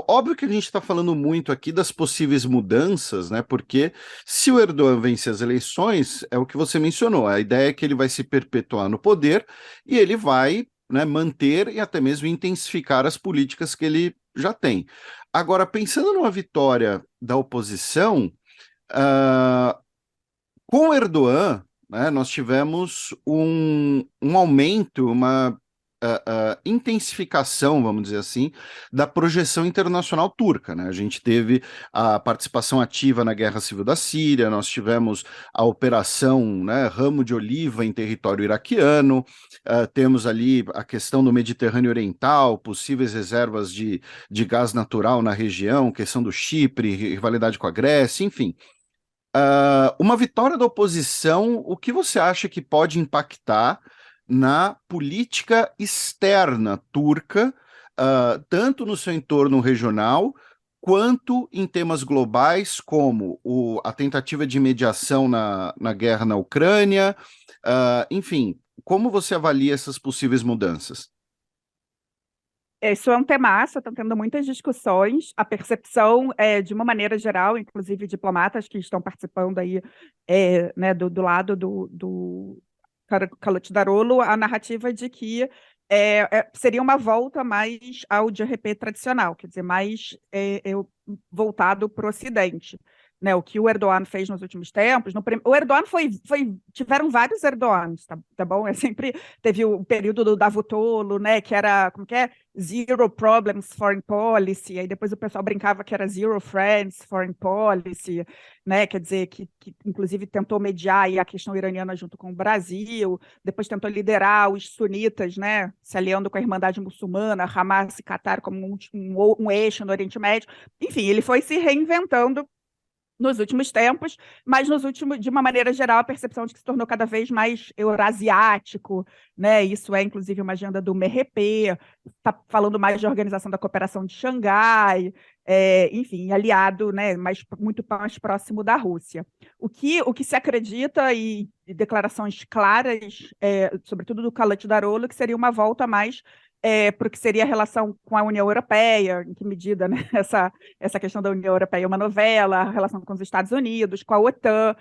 óbvio que a gente está falando muito aqui das possíveis mudanças, né? Porque se o Erdogan vencer as eleições, é o que você mencionou, a ideia é que ele vai se perpetuar no poder e ele vai, né, manter e até mesmo intensificar as políticas que ele já tem. Agora, pensando numa vitória da oposição, com o Erdogan, né, nós tivemos um aumento, uma intensificação, vamos dizer assim, da projeção internacional turca, né? A gente teve a participação ativa na Guerra Civil da Síria, nós tivemos a operação, né, Ramo de Oliva em território iraquiano, temos ali a questão do Mediterrâneo Oriental, possíveis reservas de gás natural na região, questão do Chipre, rivalidade com a Grécia, enfim. Uma vitória da oposição, o que você acha que pode impactar na política externa turca, tanto no seu entorno regional, quanto em temas globais, como a tentativa de mediação na guerra na Ucrânia, enfim, como você avalia essas possíveis mudanças?
Isso é um temaço, estão tendo muitas discussões. A percepção, de uma maneira geral, inclusive diplomatas que estão participando aí, né, do lado do Kılıçdaroğlu, a narrativa de que seria uma volta mais ao DRP tradicional, quer dizer, mais voltado para o Ocidente. Né, o que o Erdogan fez nos últimos tempos. O Erdogan tiveram vários Erdogans, tá bom? Sempre teve o período do Davutoglu, né, que era, como que é? Zero Problems Foreign Policy, aí depois o pessoal brincava que era Zero Friends Foreign Policy, né, quer dizer, que inclusive tentou mediar aí a questão iraniana junto com o Brasil, depois tentou liderar os sunitas, né, se aliando com a Irmandade Muçulmana, Hamas e Qatar como um eixo no Oriente Médio. Enfim, ele foi se reinventando nos últimos tempos, mas de uma maneira geral, a percepção de que se tornou cada vez mais eurasiático, né? Isso é, inclusive, uma agenda do MRP, está falando mais de Organização da Cooperação de Xangai, enfim, aliado, né, muito mais próximo da Rússia. O que se acredita, e de declarações claras, sobretudo do Kılıçdaroğlu, que seria uma volta mais para o que seria a relação com a União Europeia, em que medida, né, essa questão da União Europeia é uma novela, a relação com os Estados Unidos, com a OTAN.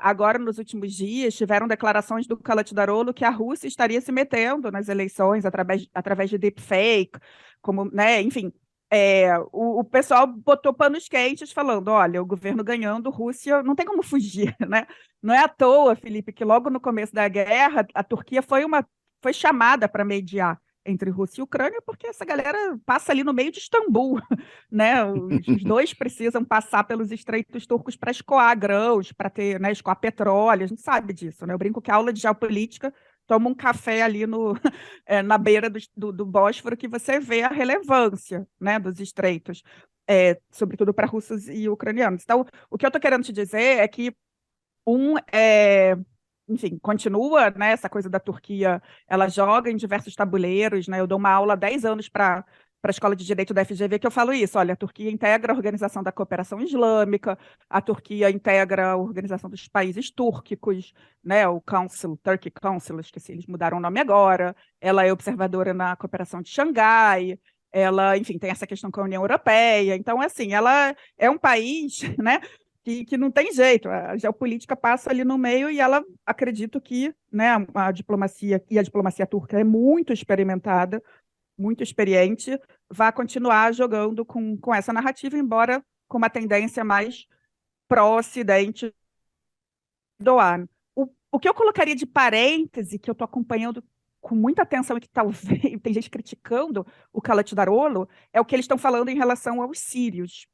Agora, nos últimos dias, tiveram declarações do Kılıçdaroğlu que a Rússia estaria se metendo nas eleições através de deepfake, como, né, enfim. O pessoal botou panos quentes falando, olha, o governo ganhando, Rússia não tem como fugir, né? Não é à toa, Felipe, que logo no começo da guerra, a Turquia foi chamada para mediar entre Rússia e Ucrânia, porque essa galera passa ali no meio de Istambul, né? Os dois precisam passar pelos estreitos turcos para escoar grãos, para ter, né, escoar petróleo, a gente sabe disso, né? Eu brinco que a aula de geopolítica toma um café ali na beira do Bósforo que você vê a relevância, né, dos estreitos, sobretudo para russos e ucranianos. Então, o que eu estou querendo te dizer é que enfim, continua, né, essa coisa da Turquia, ela joga em diversos tabuleiros, né, eu dou uma aula há 10 anos para a Escola de Direito da FGV que eu falo isso, olha, a Turquia integra a Organização da Cooperação Islâmica, a Turquia integra a Organização dos Países Túrquicos, né, o Turkey Council, esqueci, eles mudaram o nome agora, ela é observadora na Cooperação de Xangai, ela, enfim, tem essa questão com a União Europeia, então, assim, ela é um país, né, que não tem jeito, a geopolítica passa ali no meio e ela, acredito que, né, a diplomacia turca é muito experimentada, muito experiente, vai continuar jogando com essa narrativa, embora com uma tendência mais pró-Ocidente do ano. O que eu colocaria de parêntese, que eu estou acompanhando com muita atenção e que talvez tem gente criticando o Kılıçdaroğlu, é o que eles estão falando em relação aos sírios,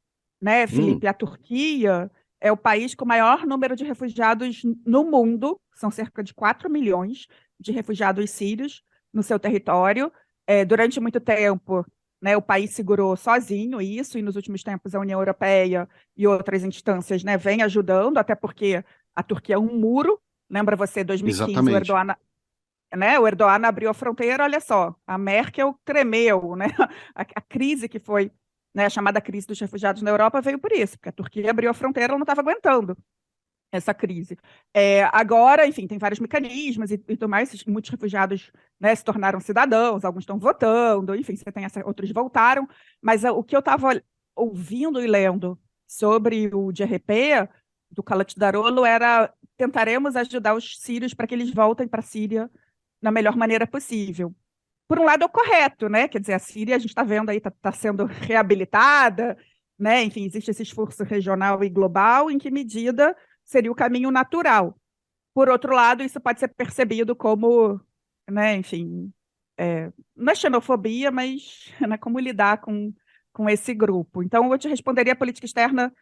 né, Felipe? A Turquia é o país com o maior número de refugiados no mundo, são cerca de 4 milhões de refugiados sírios no seu território. Durante muito tempo, né, o país segurou sozinho isso, e nos últimos tempos a União Europeia e outras instâncias, né, vêm ajudando, até porque a Turquia é um muro. Lembra você, 2015,
Exatamente.
o Erdogan abriu a fronteira, olha só, a Merkel tremeu, né? A crise que foi, né, a chamada crise dos refugiados na Europa veio por isso, porque a Turquia abriu a fronteira, ela não estava aguentando essa crise. Agora, enfim, tem vários mecanismos e tudo mais, muitos refugiados, né, se tornaram cidadãos, alguns estão votando, enfim, você tem outros voltaram, mas o que eu estava ouvindo e lendo sobre o GRP do Kılıçdaroğlu era: tentaremos ajudar os sírios para que eles voltem para a Síria na melhor maneira possível. Por um lado, é o correto, né? Quer dizer, a Síria, a gente está vendo aí, está sendo reabilitada, né? Enfim, existe esse esforço regional e global, em que medida seria o caminho natural. Por outro lado, isso pode ser percebido como, né, enfim, não é xenofobia, mas, né, como lidar com esse grupo. Então, eu te responderia a política externa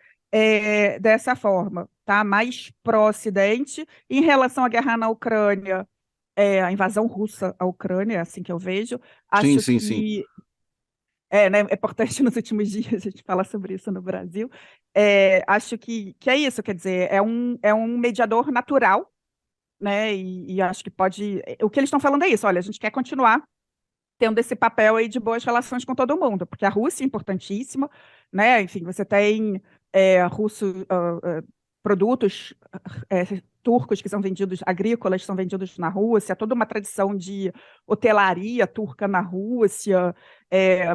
dessa forma, tá? Mais pró-Ocidente. Em relação à guerra na Ucrânia, a invasão russa à Ucrânia, é assim que eu vejo. Acho
Sim.
que né, é importante nos últimos dias a gente falar sobre isso no Brasil. Acho que é isso, quer dizer, é um mediador natural, né? E acho que pode. O que eles estão falando é isso: olha, a gente quer continuar tendo esse papel aí de boas relações com todo mundo, porque a Rússia é importantíssima, né? Enfim, você tem produtos turcos que são vendidos, agrícolas são vendidos na Rússia, toda uma tradição de hotelaria turca na Rússia,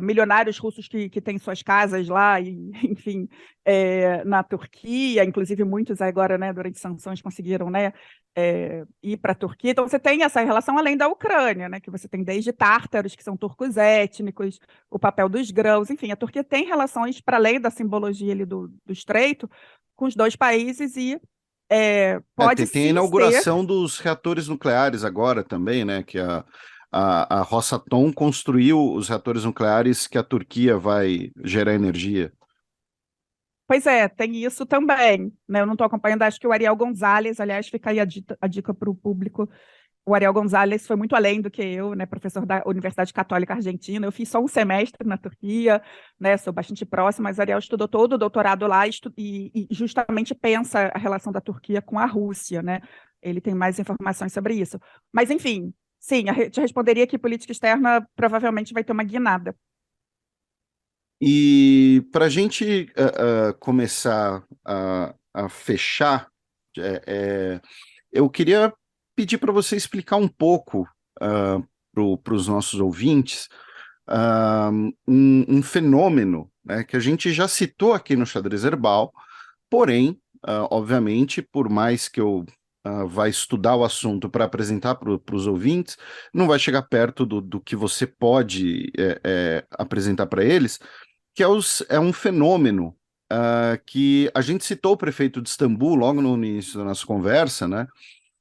milionários russos que têm suas casas lá, e, enfim, na Turquia, inclusive muitos agora, né, durante sanções, conseguiram, né, ir para a Turquia. Então você tem essa relação além da Ucrânia, né, que você tem desde tártaros, que são turcos étnicos, o papel dos grãos, enfim, a Turquia tem relações para além da simbologia ali do Estreito com os dois países e pode
Tem a
sim ser.
inauguração dos reatores nucleares agora também, né? Que a Rosatom construiu os reatores nucleares que a Turquia vai gerar energia.
Pois é, tem isso também, né? Eu não estou acompanhando, acho que o Ariel Gonzalez, aliás, fica aí a dica para o público. O Ariel Gonzalez foi muito além do que eu, né? Professor da Universidade Católica Argentina. Eu fiz só um semestre na Turquia, né? Sou bastante próxima, mas o Ariel estudou todo o doutorado lá e justamente pensa a relação da Turquia com a Rússia, né? Ele tem mais informações sobre isso. Mas, enfim, sim, te responderia que política externa provavelmente vai ter uma guinada.
E para a gente começar a fechar, eu queria pedir para você explicar um pouco para os nossos ouvintes um fenômeno, né, que a gente já citou aqui no Xadrez Herbal, porém, obviamente, por mais que eu vá estudar o assunto para apresentar para os ouvintes, não vai chegar perto do que você pode apresentar para eles, que é um fenômeno que a gente citou o prefeito de Istambul logo no início da nossa conversa, né?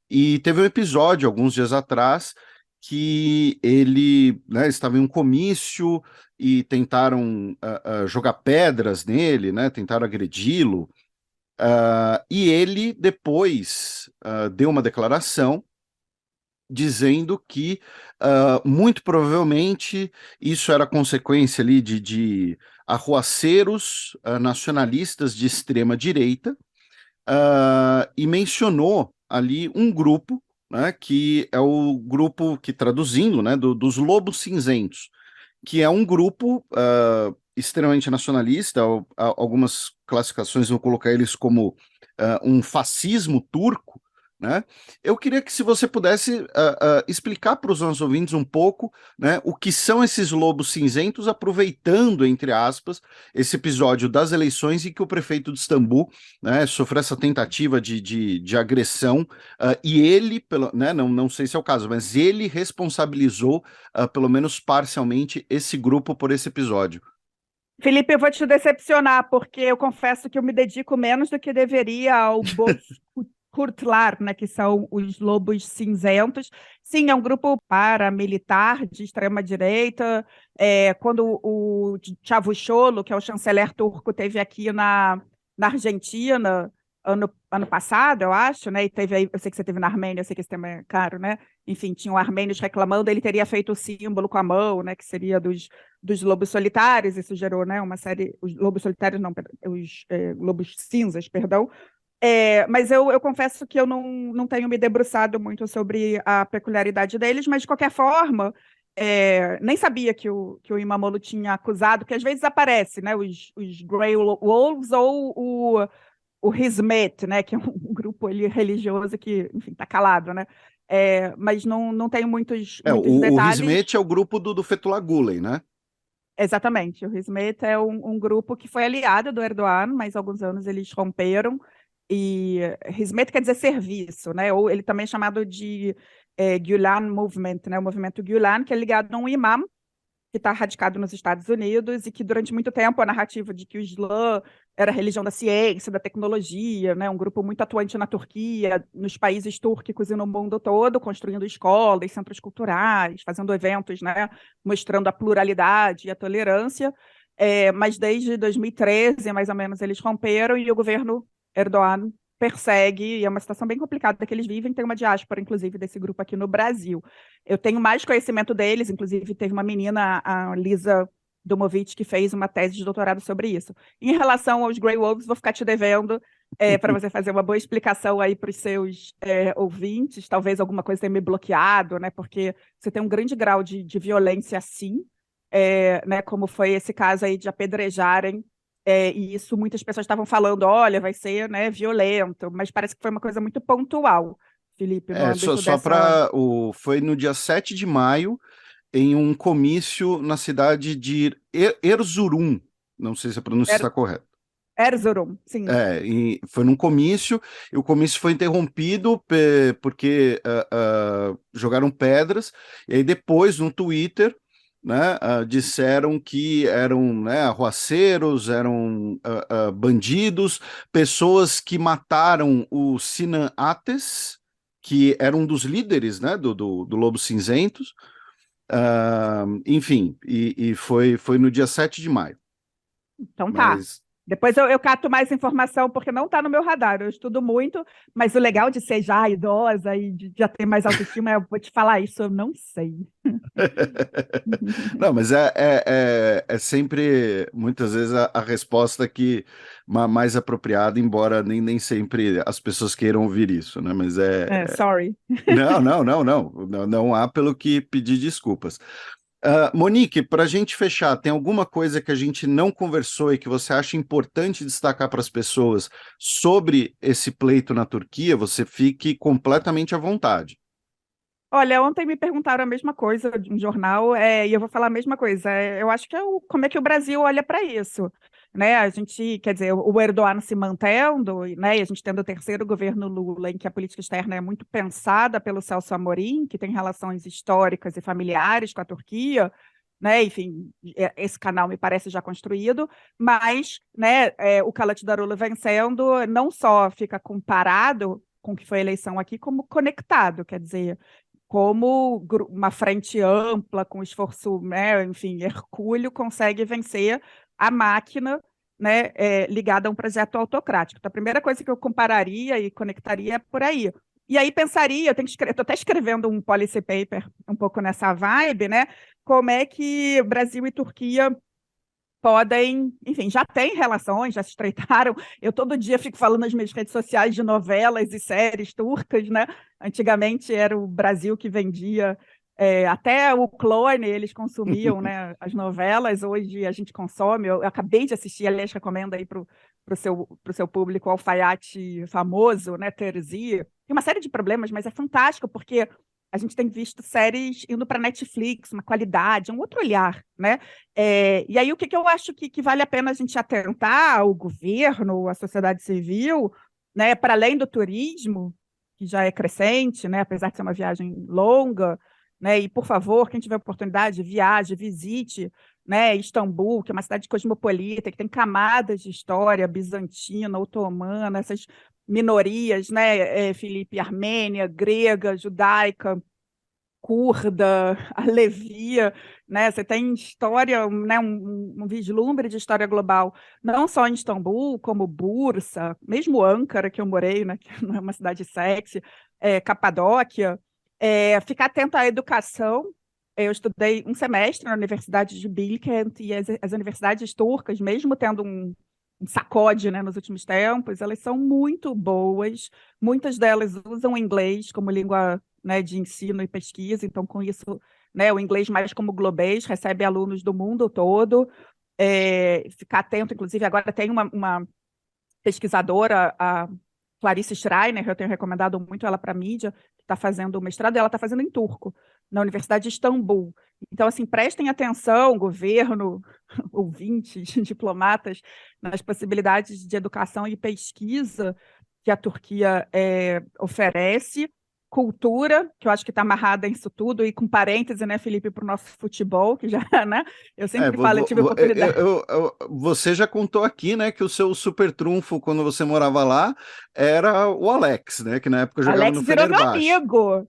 E teve um episódio, alguns dias atrás, que ele, né, estava em um comício e tentaram jogar pedras nele, né, tentaram agredi-lo, e ele depois deu uma declaração dizendo que muito provavelmente isso era consequência ali de arruaceiros nacionalistas de extrema direita, e mencionou ali um grupo, né, que é o grupo que, traduzindo, né, dos Lobos Cinzentos, que é um grupo extremamente nacionalista. Algumas classificações vão colocar eles como um fascismo turco, né? Eu queria que, se você pudesse explicar para os nossos ouvintes um pouco, né, o que são esses lobos cinzentos, aproveitando, entre aspas, esse episódio das eleições e que o prefeito de Istambul, né, sofreu essa tentativa de agressão, e ele, né, não sei se é o caso, mas ele responsabilizou, pelo menos parcialmente, esse grupo por esse episódio.
Felipe, eu vou te decepcionar, porque eu confesso que eu me dedico menos do que deveria ao Kurtlar, né, que são os Lobos Cinzentos. Sim, é um grupo paramilitar de extrema-direita. Quando o Çavuşoğlu, que é o chanceler turco, esteve aqui na Argentina ano passado, eu acho, né? E teve aí, eu sei que você teve na Armênia, eu sei que esse tema é caro, né? Enfim, tinham armênios reclamando, ele teria feito o símbolo com a mão, né? Que seria dos lobos solitários. Isso gerou, né, uma série. Os lobos solitários, não, os lobos cinzas, perdão. Mas eu confesso que eu não tenho me debruçado muito sobre a peculiaridade deles, mas de qualquer forma, nem sabia que o Imamoglu tinha acusado, que às vezes aparece, né, os Grey Wolves ou o Hizmet, né, que é um grupo ali religioso que, enfim, está calado, né? Mas não tenho muitos
O
detalhes.
Hizmet é o grupo do Fethullah Gulen, né?
Exatamente, o Hizmet é um grupo que foi aliado do Erdogan, mas há alguns anos eles romperam. E Hizmet quer dizer serviço, né? Ou ele também é chamado de Gulen Movement, né? O movimento Gulen, que é ligado a um imam que está radicado nos Estados Unidos e que durante muito tempo a narrativa de que o Islã era a religião da ciência, da tecnologia, né? Um grupo muito atuante na Turquia, nos países túrquicos e no mundo todo, construindo escolas, centros culturais, fazendo eventos, né? Mostrando a pluralidade e a tolerância. Mas desde 2013, mais ou menos, eles romperam e o governo Erdogan persegue, e é uma situação bem complicada que eles vivem. Tem uma diáspora, inclusive, desse grupo aqui no Brasil. Eu tenho mais conhecimento deles, inclusive teve uma menina, a Lisa Domovic, que fez uma tese de doutorado sobre isso. Em relação aos Grey Wolves, vou ficar te devendo para você fazer uma boa explicação aí para os seus ouvintes. Talvez alguma coisa tenha me bloqueado, né? Porque você tem um grande grau de violência, sim, né? Como foi esse caso aí de apedrejarem. E isso muitas pessoas estavam falando, olha, vai ser, né, violento, mas parece que foi uma coisa muito pontual, Felipe, no âmbito
Só
dessa...
para foi no dia 7 de maio, em um comício na cidade de Erzurum. Não sei se a pronúncia está correta.
Erzurum, sim.
E foi num comício, e o comício foi interrompido porque jogaram pedras, e aí depois no Twitter, né, disseram que eram, né, arruaceiros, eram bandidos, pessoas que mataram o Sinan Ateş, que era um dos líderes, né, do Lobos Cinzentos. Enfim, e foi no dia 7 de maio.
Então tá.
Mas...
Depois eu cato mais informação, porque não está no meu radar. Eu estudo muito, mas o legal de ser já idosa e de já ter mais autoestima, eu vou te falar isso, eu não sei.
Não, mas é sempre, muitas vezes, a resposta que mais apropriada, embora nem sempre as pessoas queiram ouvir isso, né? Mas
Sorry.
Não há pelo que pedir desculpas. Monique, para a gente fechar, tem alguma coisa que a gente não conversou e que você acha importante destacar para as pessoas sobre esse pleito na Turquia? Você fique completamente à vontade.
Olha, ontem me perguntaram a mesma coisa de um jornal, e eu vou falar a mesma coisa. Eu acho que como é que o Brasil olha para isso, né? A gente, quer dizer, o Erdogan se mantendo, né? E a gente tendo o terceiro governo Lula, em que a política externa é muito pensada pelo Celso Amorim, que tem relações históricas e familiares com a Turquia, né? Enfim, esse canal me parece já construído, mas, né? O Kılıçdaroğlu vencendo não só fica comparado com o que foi a eleição aqui, como conectado, quer dizer como uma frente ampla, com esforço, né, enfim, hercúleo, consegue vencer a máquina, né, ligada a um projeto autocrático. Então, a primeira coisa que eu compararia e conectaria é por aí. E aí pensaria, estou até escrevendo um policy paper um pouco nessa vibe, né, como é que Brasil e Turquia podem, enfim, já têm relações, já se estreitaram. Eu todo dia fico falando nas minhas redes sociais de novelas e séries turcas, né? Antigamente era o Brasil que vendia, até o clone eles consumiam, né? As novelas, hoje a gente consome. Eu acabei de assistir, aliás, recomendo aí para o seu público, o alfaiate famoso, né? Terzi. Tem uma série de problemas, mas é fantástico, porque a gente tem visto séries indo para Netflix, uma qualidade, um outro olhar, né? E aí o que eu acho que vale a pena a gente atentar, o governo, a sociedade civil, né? Para além do turismo, que já é crescente, né? Apesar de ser uma viagem longa, né? E por favor, quem tiver oportunidade, viaje, visite, né? Istambul, que é uma cidade cosmopolita, que tem camadas de história bizantina, otomana, essas minorias, né, Felipe, armênia, grega, judaica, curda, alevia, né? Você tem história, né, um vislumbre de história global, não só em Istambul, como Bursa, mesmo Ankara, que eu morei, né, que não é uma cidade sexy, Capadóquia, ficar atento à educação. Eu estudei um semestre na Universidade de Bilkent e as universidades turcas, mesmo tendo um sacode, né, nos últimos tempos, elas são muito boas, muitas delas usam o inglês como língua, né, de ensino e pesquisa, então com isso, né, o inglês mais como globês, recebe alunos do mundo todo, ficar atento, inclusive agora tem uma pesquisadora, a Clarice Schreiner, eu tenho recomendado muito ela para a mídia, que está fazendo o mestrado, e ela está fazendo em turco, na Universidade de Istambul. Então, assim, prestem atenção, governo, ouvintes, diplomatas, nas possibilidades de educação e pesquisa que a Turquia oferece, cultura, que eu acho que está amarrada nisso tudo, e com parêntese, né, Felipe, para o nosso futebol, que já, né, eu sempre falo, eu tive oportunidade.
Você já contou aqui, né, que o seu super trunfo quando você morava lá era o Alex, né, que na época jogava
Alex
no
virou meu
Fenerbahçe.
amigo.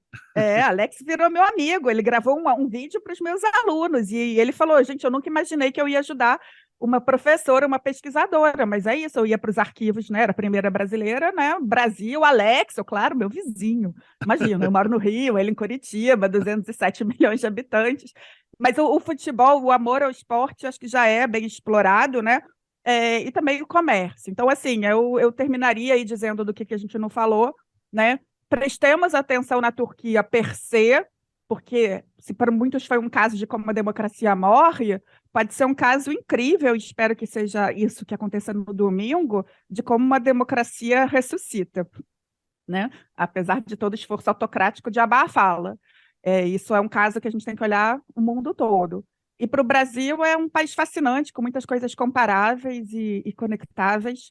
Alex virou meu amigo. Ele gravou um vídeo para os meus alunos e ele falou: gente, eu nunca imaginei que eu ia ajudar uma professora, uma pesquisadora, mas é isso, eu ia para os arquivos, né? Era a primeira brasileira, né? Brasil, Alex, claro, meu vizinho. Imagina, eu moro no Rio, ele em Curitiba, 207 milhões de habitantes. Mas o futebol, o amor ao esporte, acho que já é bem explorado, né? E também o comércio. Então, assim, eu terminaria aí dizendo do que a gente não falou, né? Prestemos atenção na Turquia per se, porque se para muitos foi um caso de como a democracia morre, pode ser um caso incrível, espero que seja isso que aconteça no domingo, de como uma democracia ressuscita, né? Apesar de todo o esforço autocrático de abafá-la. Isso é um caso que a gente tem que olhar o mundo todo. E para o Brasil é um país fascinante, com muitas coisas comparáveis e conectáveis.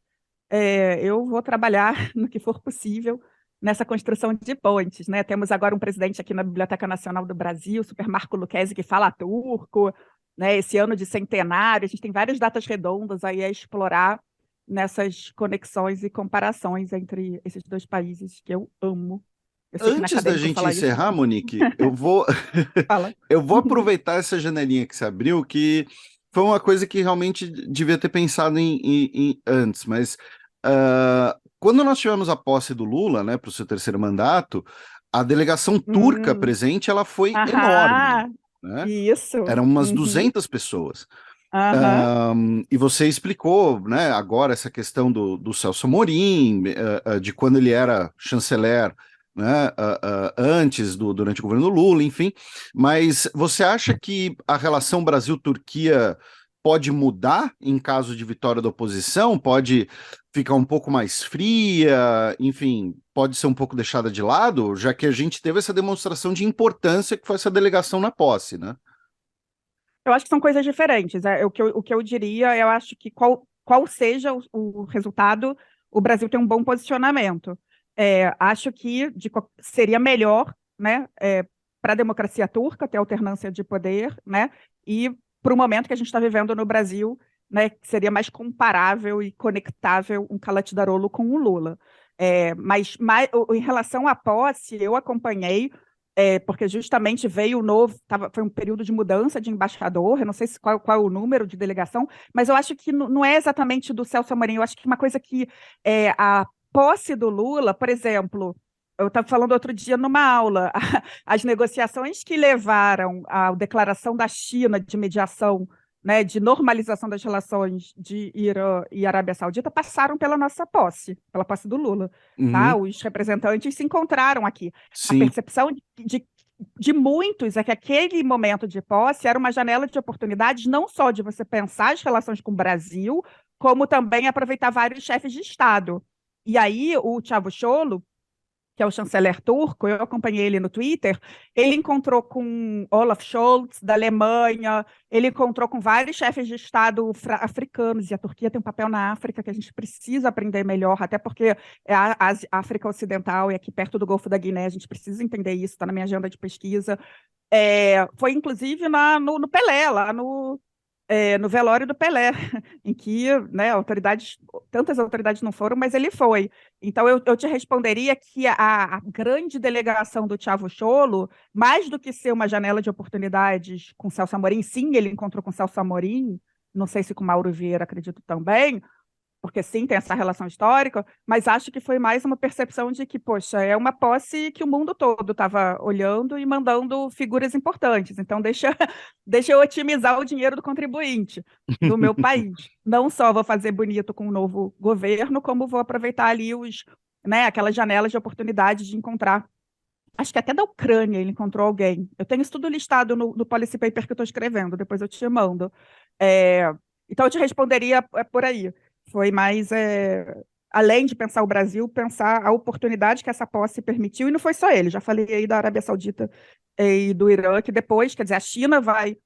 Eu vou trabalhar no que for possível nessa construção de pontes, né? Temos agora um presidente aqui na Biblioteca Nacional do Brasil, Super Marco Lucchesi, que fala turco, né? Esse ano de centenário, a gente tem várias datas redondas aí a explorar nessas conexões e comparações entre esses dois países que eu amo. Eu sei que
Antes da gente encerrar,
isso.
Monique, eu vou aproveitar essa janelinha que você abriu, que foi uma coisa que realmente devia ter pensado em antes, mas quando nós tivemos a posse do Lula, né, para o seu terceiro mandato, a delegação turca presente, ela foi enorme, né?
Isso.
Eram umas 200 pessoas. E você explicou, né, agora essa questão do Celso Amorim, de quando ele era chanceler né, antes, durante o governo Lula, enfim, mas você acha que a relação Brasil-Turquia pode mudar em caso de vitória da oposição? Pode ficar um pouco mais fria, enfim, pode ser um pouco deixada de lado, já que a gente teve essa demonstração de importância que foi essa delegação na posse, né?
Eu acho que são coisas diferentes. O que eu diria, eu acho que qual seja o resultado, o Brasil tem um bom posicionamento. Acho que seria melhor, né, para a democracia turca ter alternância de poder, né, e para o momento que a gente está vivendo no Brasil, né, que seria mais comparável e conectável um Kılıçdaroğlu com o Lula. Mas em relação à posse, eu acompanhei porque justamente veio o novo, foi um período de mudança de embaixador, eu não sei qual é o número de delegação, mas eu acho que não é exatamente do Celso Amorim, eu acho que uma coisa que a posse do Lula, por exemplo, eu estava falando outro dia numa aula, as negociações que levaram à declaração da China de mediação, né, de normalização das relações de Irã e Arábia Saudita passaram pela nossa posse, pela posse do Lula. Tá?
Uhum,
Os representantes se encontraram aqui. A
sim.
percepção de muitos é que aquele momento de posse era uma janela de oportunidades não só de você pensar as relações com o Brasil, como também aproveitar vários chefes de Estado. E aí o Çavuşoğlu, que é o chanceler turco, eu acompanhei ele no Twitter, ele encontrou com Olaf Scholz, da Alemanha, ele encontrou com vários chefes de Estado africanos, e a Turquia tem um papel na África que a gente precisa aprender melhor, até porque a África Ocidental é aqui perto do Golfo da Guiné, a gente precisa entender isso, está na minha agenda de pesquisa. Foi inclusive no Pelé, lá no velório do Pelé, em que, né, tantas autoridades não foram, mas ele foi. Então, eu te responderia que a grande delegação do Çavuşoğlu, mais do que ser uma janela de oportunidades com Celso Amorim, sim, ele encontrou com Celso Amorim, não sei se com Mauro Vieira, acredito também, porque sim, tem essa relação histórica, mas acho que foi mais uma percepção de que, poxa, é uma posse que o mundo todo estava olhando e mandando figuras importantes. Então, deixa eu otimizar o dinheiro do contribuinte do meu país. Não só vou fazer bonito com o novo governo, como vou aproveitar ali né, aquelas janelas de oportunidade de encontrar. Acho que até da Ucrânia ele encontrou alguém. Eu tenho isso tudo listado no policy paper que eu estou escrevendo, depois eu te mando. Então, eu te responderia por aí. Foi mais, além de pensar o Brasil, pensar a oportunidade que essa posse permitiu, e não foi só ele, já falei aí da Arábia Saudita e do Irã, que depois, quer dizer, a China vai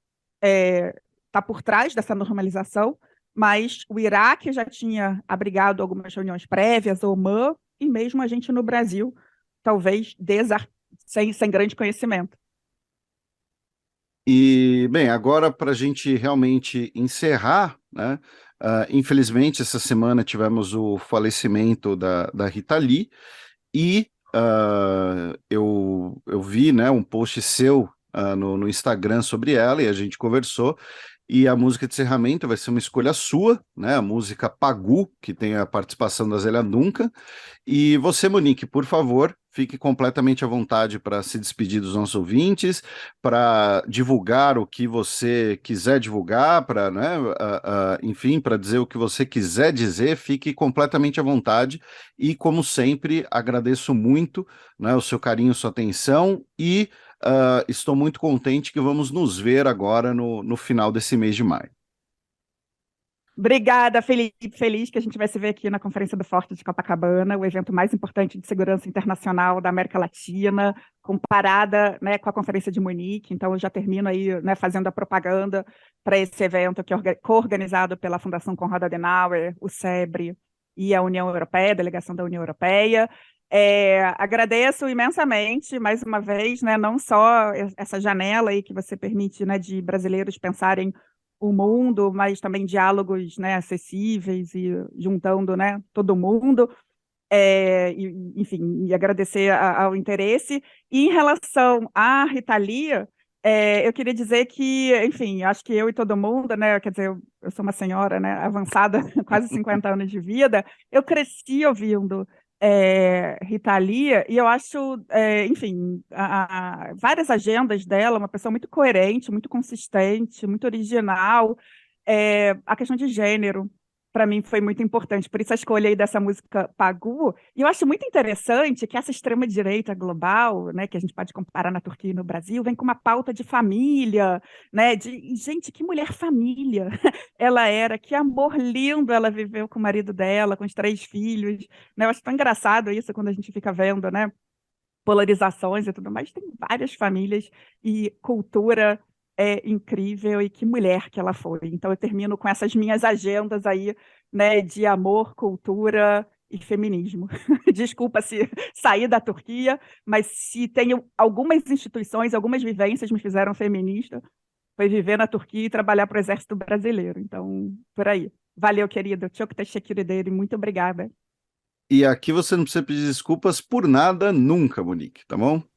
estar por trás dessa normalização, mas o Iraque já tinha abrigado algumas reuniões prévias, o Omã, e mesmo a gente no Brasil, talvez sem grande conhecimento.
E, bem, agora para a gente realmente encerrar, né? Infelizmente, essa semana tivemos o falecimento da Rita Lee e eu vi, né, um post seu no Instagram sobre ela e a gente conversou. E a música de encerramento vai ser uma escolha sua, né? A música Pagu, que tem a participação da Zélia Duncan. E você, Monique, por favor, fique completamente à vontade para se despedir dos nossos ouvintes, para divulgar o que você quiser divulgar, para, né, enfim, para dizer o que você quiser dizer, fique completamente à vontade. E, como sempre, agradeço muito, né, o seu carinho, sua atenção e estou muito contente que vamos nos ver agora no final desse mês de maio.
Obrigada, Felipe. Feliz que a gente vai se ver aqui na Conferência do Forte de Copacabana, o evento mais importante de segurança internacional da América Latina, comparada, né, com a Conferência de Munique. Então, eu já termino aí, né, fazendo a propaganda para esse evento que é co-organizado pela Fundação Konrad Adenauer, o SEBRE e a União Europeia, a delegação da União Europeia. Agradeço imensamente, mais uma vez, né, não só essa janela aí que você permite, né, de brasileiros pensarem o mundo, mas também diálogos, né, acessíveis e juntando, né, todo mundo, enfim, e agradecer ao interesse. E em relação à Rita Lee, eu queria dizer que, enfim, acho que eu e todo mundo, né, quer dizer, eu sou uma senhora, né, avançada, quase 50 anos de vida, eu cresci ouvindo Rita Lee, e eu acho, enfim, várias agendas dela, uma pessoa muito coerente, muito consistente, muito original. A questão de gênero, para mim foi muito importante. Por isso a escolha aí dessa música Pagu. E eu acho muito interessante que essa extrema-direita global, né, que a gente pode comparar na Turquia e no Brasil, vem com uma pauta de família, né, de gente, que mulher família ela era, que amor lindo ela viveu com o marido dela, com os 3 filhos, né? Eu acho tão engraçado isso quando a gente fica vendo, né, polarizações e tudo mais. Tem várias famílias e cultura incrível, e que mulher que ela foi. Então eu termino com essas minhas agendas aí, né, de amor, cultura e feminismo. Desculpa se sair da Turquia, mas se tenho algumas instituições, algumas vivências me fizeram feminista, foi viver na Turquia e trabalhar para o Exército Brasileiro. Então, por aí. Valeu, querido. Çok teşekkür ederim. Muito obrigada.
E aqui você não precisa pedir desculpas por nada nunca, Monique, tá bom?